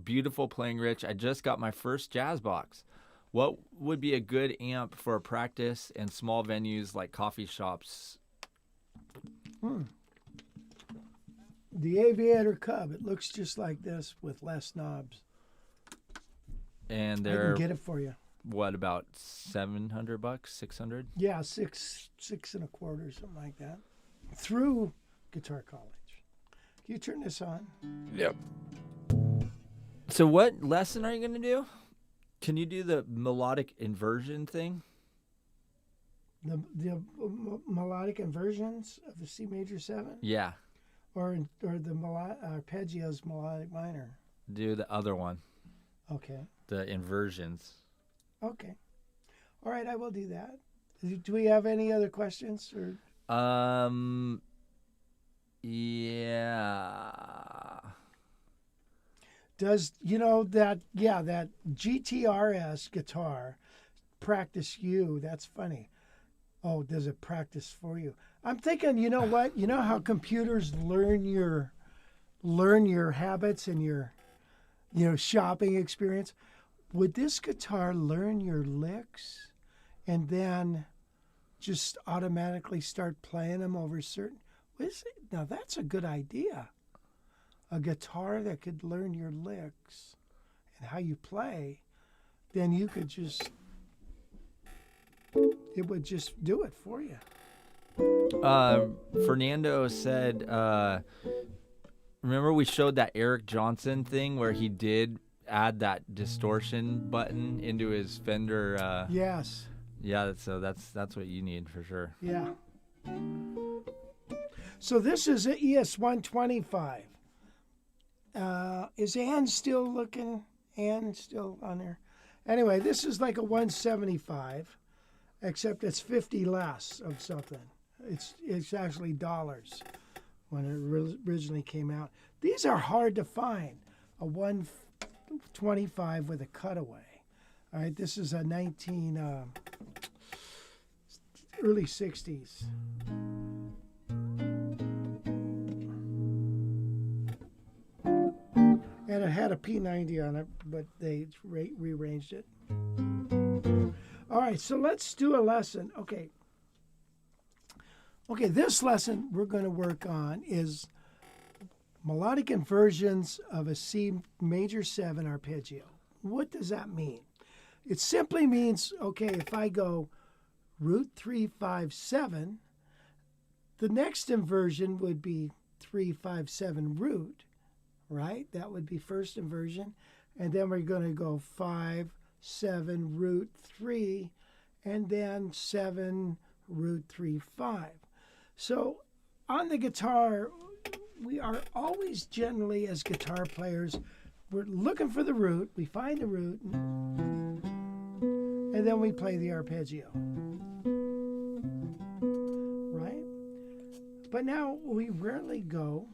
Beautiful playing, Rich. I just got my first jazz box. What would be a good amp for practice and small venues like coffee shops? The Aviator Cub. It looks just like this with less knobs. And I they're can get it for you. what, about $700, $600? Yeah, six and a quarter, something like that. Through Guitar College. Can you turn this on? Yep. So what lesson are you going to do? Can you do the melodic inversion thing? The melodic inversions of the C major 7? Yeah. Or the arpeggios melodic minor? Do the other one. Okay. The inversions. Okay. All right, I will do that. Do we have any other questions? Or yeah. does that GTRS guitar practice you? That's funny. Oh, does it practice for you? I'm thinking, you know what? You know how computers learn your habits and your shopping experience? Would this guitar learn your licks and then just automatically start playing them over certain? Now that's a good idea. A guitar that could learn your licks and how you play, then you could it would just do it for you. Fernando said, remember we showed that Eric Johnson thing where he did add that distortion button into his Fender? Yes. Yeah, so that's what you need for sure. Yeah. So this is an ES-125. Is Ann still looking? Ann still on there? Anyway, this is like a 175, except it's 50 less of something. It's actually dollars when it originally came out. These are hard to find. A 125 with a cutaway. All right, this is a early 60s. And it had a P90 on it, but they rearranged it. All right, so let's do a lesson. Okay, this lesson we're going to work on is melodic inversions of a C major 7 arpeggio. What does that mean? It simply means, okay, if I go root 3, 5, 7, the next inversion would be 3, 5, 7 root, right? That would be first inversion. And then we're going to go 5, 7, root 3, and then 7, root 3, 5. So on the guitar, we are always generally, as guitar players, we're looking for the root. We find the root, and then we play the arpeggio. Right? But now we rarely go.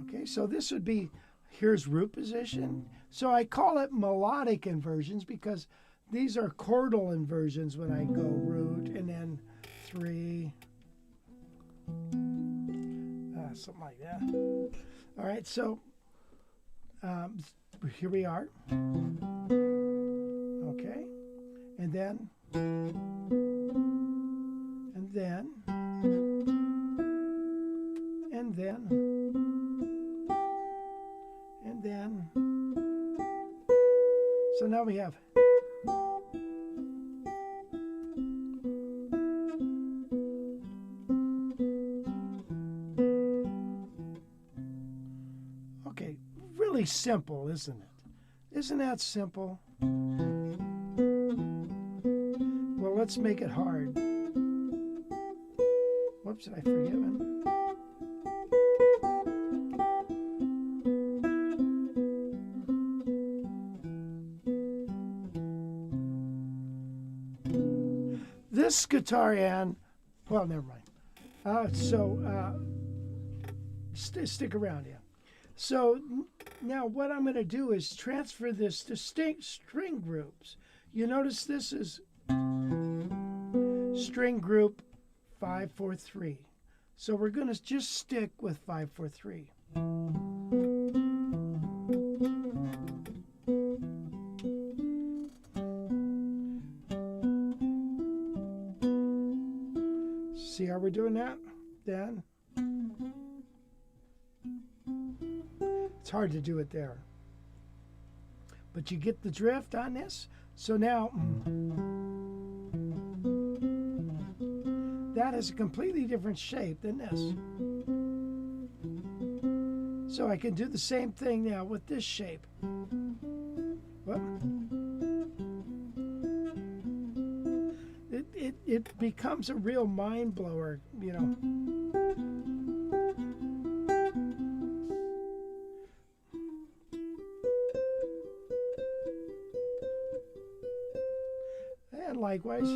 Okay, so this would be, here's root position. So I call it melodic inversions because these are chordal inversions when I go root and then 3, something like that. All right, so here we are. Okay, and then, so now we have. Okay, really simple, isn't it? Isn't that simple? Well, let's make it hard. Whoops, did I forget one? This guitar, Ann, well, never mind. Stick around, yeah. So now what I'm going to do is transfer this to string groups. You notice this is string group 5-4-3. So we're going to just stick with 5-4-3. See how we're doing that, Dan? It's hard to do it there. But you get the drift on this? So now, that is a completely different shape than this. So I can do the same thing now with this shape. Whoop. It becomes a real mind blower, you know. And likewise.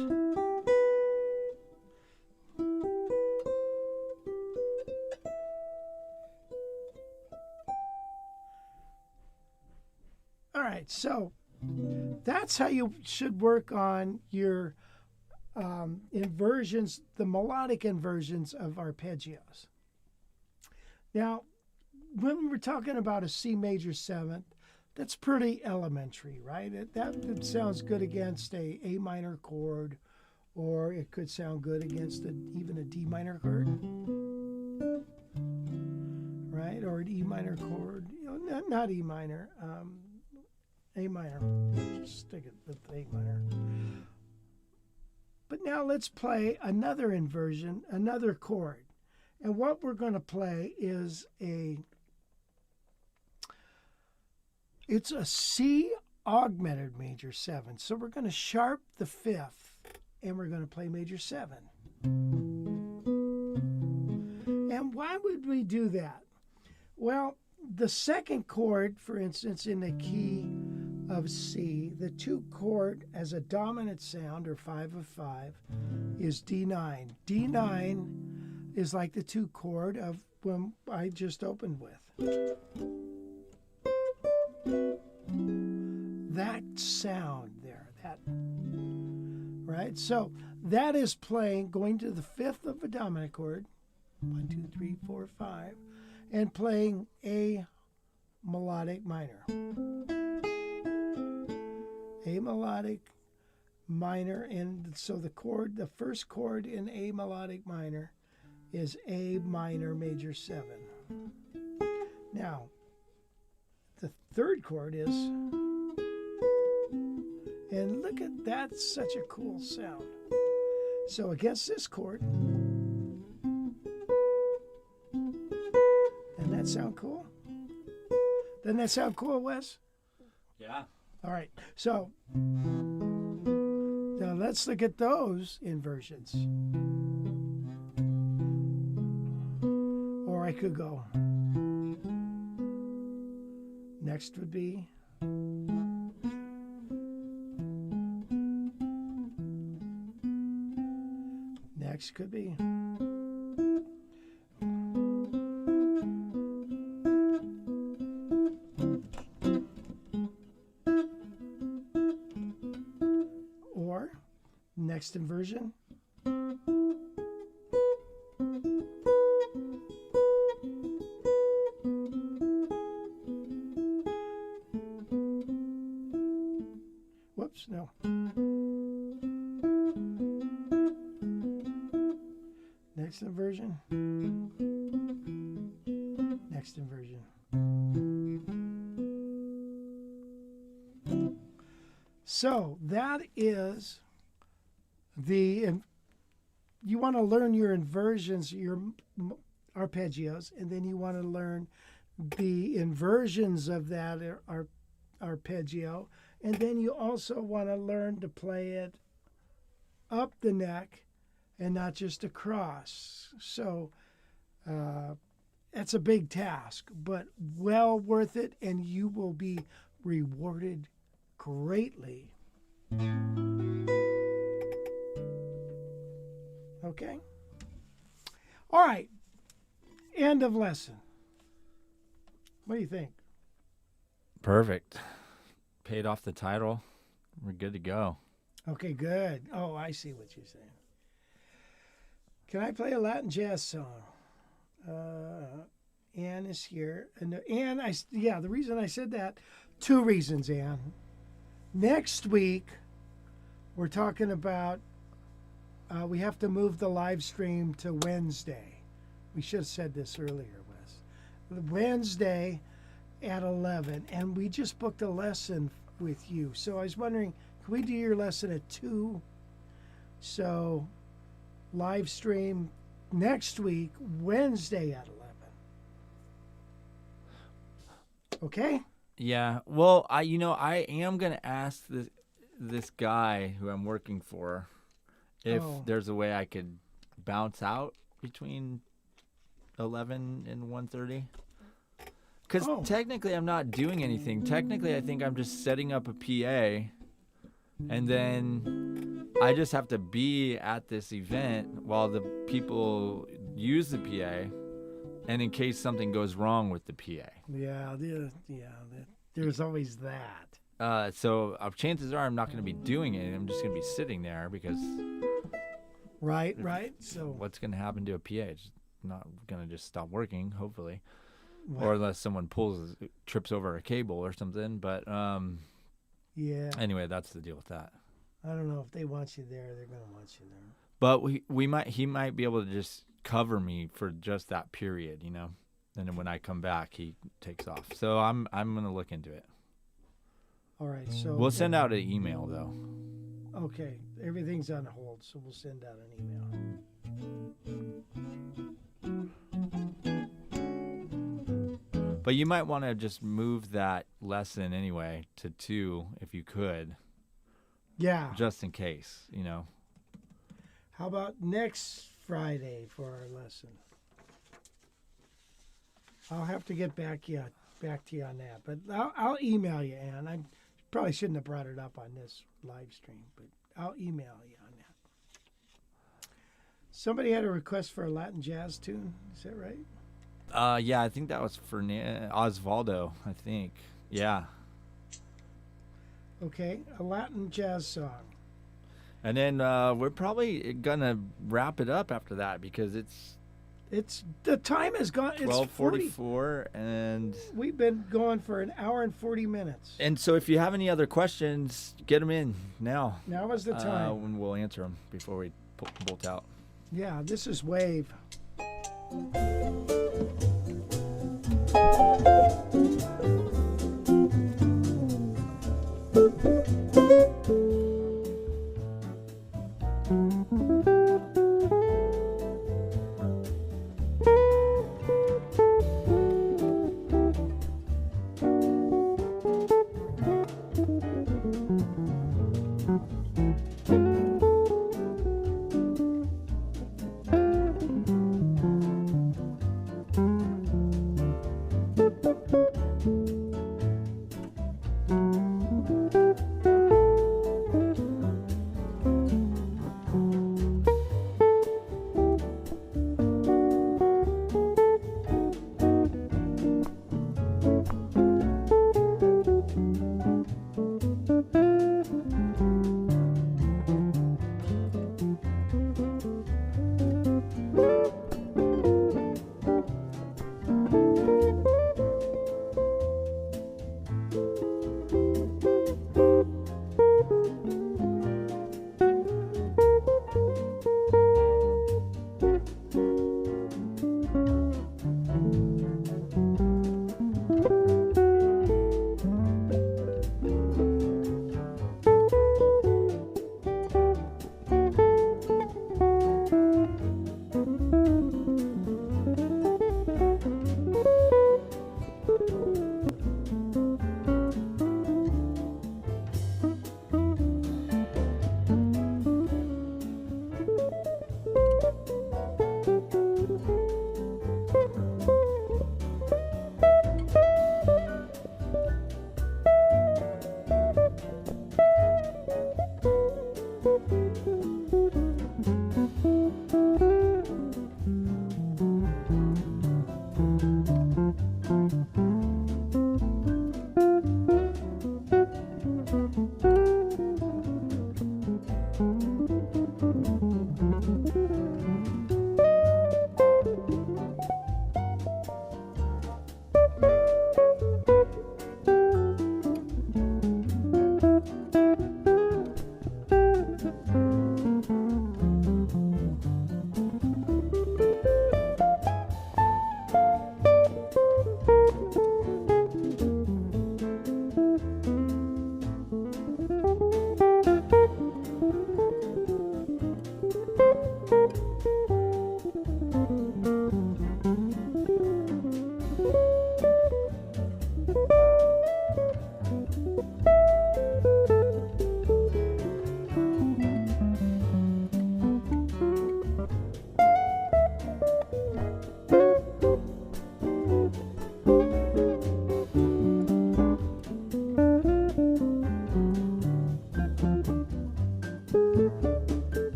All right, so that's how you should work on your inversions, the melodic inversions of arpeggios. Now, when we're talking about a C major seventh, that's pretty elementary, right? It sounds good against a A minor chord, or it could sound good against even a D minor chord, right? Or an E minor chord, you know, not E minor, A minor. Just stick it with A minor. But now let's play another inversion, another chord. And what we're going to play is it's a C augmented major 7. So we're going to sharp the 5th and we're going to play major 7. And why would we do that? Well, the second chord, for instance, in the key of C, the 2 chord as a dominant sound, or 5 of 5, is D9. D9 is like the 2 chord of when I just opened with. That sound there, that, right? So that is playing, going to the 5th of a dominant chord, 1, 2, 3, 4, 5, and playing a melodic minor. A melodic minor, and so the chord, the first chord in A melodic minor is A minor major 7. Now, the third chord is, and look at that, such a cool sound. So against this chord, doesn't that sound cool? Doesn't that sound cool, Wes? Yeah. All right, so now let's look at those inversions. Or I could go. Next would be next could be or next inversion. Whoops, no. Next inversion. Next inversion. So that is the, you want to learn your inversions, your arpeggios, and then you want to learn the inversions of that arpeggio, and then you also want to learn to play it up the neck and not just across. So that's a big task, but well worth it, and you will be rewarded greatly. Okay? All right. End of lesson. What do you think? Perfect. Paid off the title. We're good to go. Okay, good. Oh, I see what you're saying. Can I play a Latin jazz song? Ann is here. And Ann, the reason I said that, 2 reasons, Ann. Next week, we're talking about we have to move the live stream to Wednesday. We should have said this earlier, Wes. Wednesday at 11, and we just booked a lesson with you. So I was wondering, can we do your lesson at 2? So live stream next week, Wednesday at 11. Okay? Yeah. Well, I am gonna ask this guy who I'm working for if there's a way I could bounce out between 11 and 1:30. Because technically I'm not doing anything. Technically, I think I'm just setting up a PA, and then I just have to be at this event while the people use the PA, and in case something goes wrong with the PA. Yeah, there's always that. So chances are I'm not going to be doing it. I'm just going to be sitting there because Right. So what's going to happen to a PA? It's not going to just stop working, hopefully. Or unless someone trips over a cable or something. But yeah. Anyway, that's the deal with that. I don't know if they want you there. They're going to want you there. But he might be able to just cover me for just that period, And then when I come back, he takes off. So I'm going to look into it. All right. So we'll send out an email though. Okay. Everything's on hold, so we'll send out an email. But you might want to just move that lesson anyway to 2 if you could. Yeah. Just in case, How about next Friday for our lesson? I'll have to get back to you on that, but I'll email you, Ann. I probably shouldn't have brought it up on this live stream, but I'll email you on that. Somebody had a request for a Latin jazz tune. Is that right? Yeah, I think that was for Osvaldo, I think. Yeah. Okay, a Latin jazz song. And then we're probably going to wrap it up after that because it's the time has gone. It's 12:44 and we've been going for an hour and 40 minutes. And so if you have any other questions, get them in now. Now is the time. And we'll answer them before we bolt out. Yeah, this is Wave.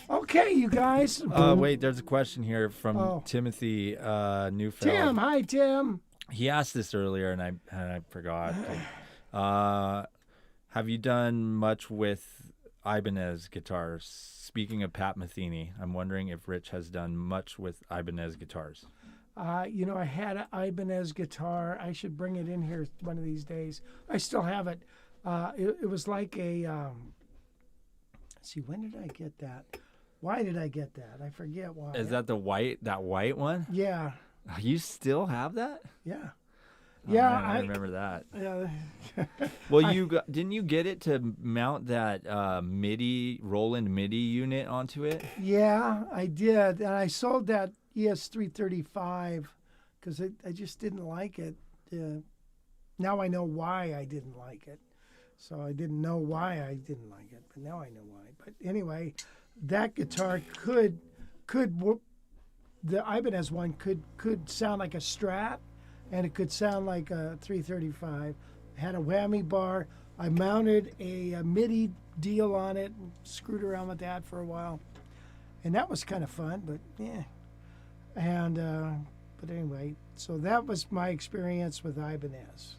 Okay, you guys. Wait, there's a question here from Timothy Neufeld. Tim, hi, Tim. He asked this earlier, and I forgot. Have you done much with Ibanez guitars? Speaking of Pat Metheny, I'm wondering if Rich has done much with Ibanez guitars. You know, I had an Ibanez guitar. I should bring it in here one of these days. I still have it. It was like a. Let's see, when did I get that? Why did I get that? I forget why. Is that that white one? Yeah. You still have that? Yeah. Oh, Yeah, man, I remember that. Yeah. Well, didn't you get it to mount that Roland MIDI unit onto it? Yeah, I did, and I sold that ES335 because I just didn't like it. Now I know why I didn't like it. So I didn't know why I didn't like it, but now I know why. But anyway, that guitar could the Ibanez one could sound like a Strat, and it could sound like a 335. It had a whammy bar. I mounted a MIDI deal on it and screwed around with that for a while, and that was kind of fun. But yeah, and but anyway, so that was my experience with Ibanez.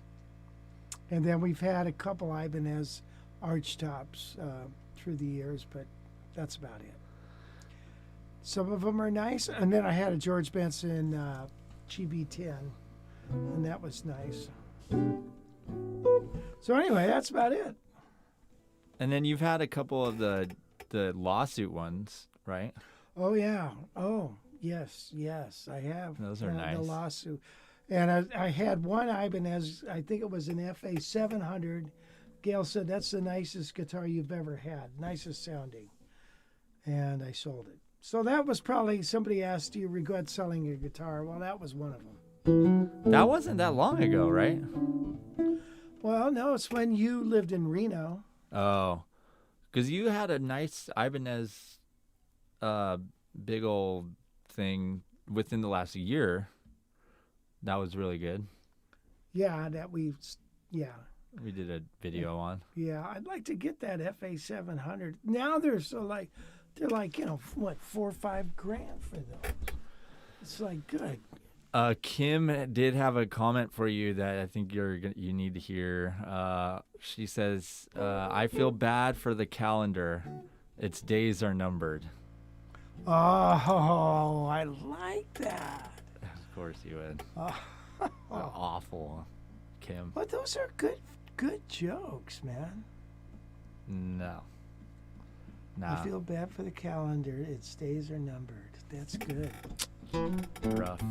And then we've had a couple Ibanez Archtops through the years, but that's about it. Some of them are nice. And then I had a George Benson GB10, and that was nice. So anyway, that's about it. And then you've had a couple of the lawsuit ones, right? Oh, yeah. Oh, yes, I have. Those are nice. The lawsuit. And I had one Ibanez, I think it was an FA 700. Gail said, that's the nicest guitar you've ever had, nicest sounding. And I sold it. So that was probably, somebody asked, do you regret selling your guitar? Well, that was one of them. That wasn't that long ago, right? Well, no, it's when you lived in Reno. Oh, because you had a nice Ibanez big old thing within the last year. That was really good. Yeah, we did a video on. Yeah, I'd like to get that FA 700. Now they're like, you know, what, $4 or $5 grand for those. It's like good. Kim did have a comment for you that I think you need to hear. She says, "I feel bad for the calendar. Its days are numbered." Oh, I like that. Of course you would. Awful, Kim. But those are good jokes, man. No. I feel bad for the calendar. Its days are numbered. That's good. Rough.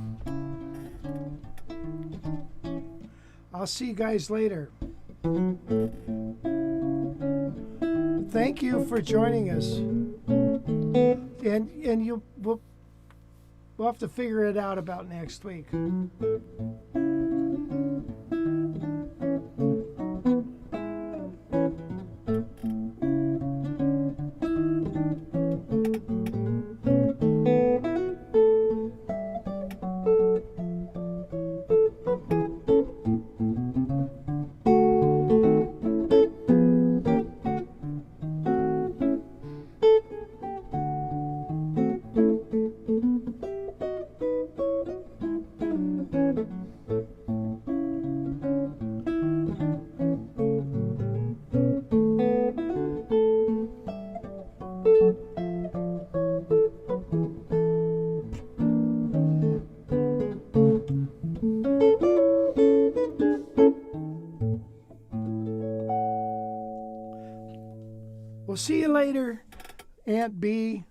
I'll see you guys later. Thank you for joining us. And we'll have to figure it out about next week. We'll see you later, Aunt B.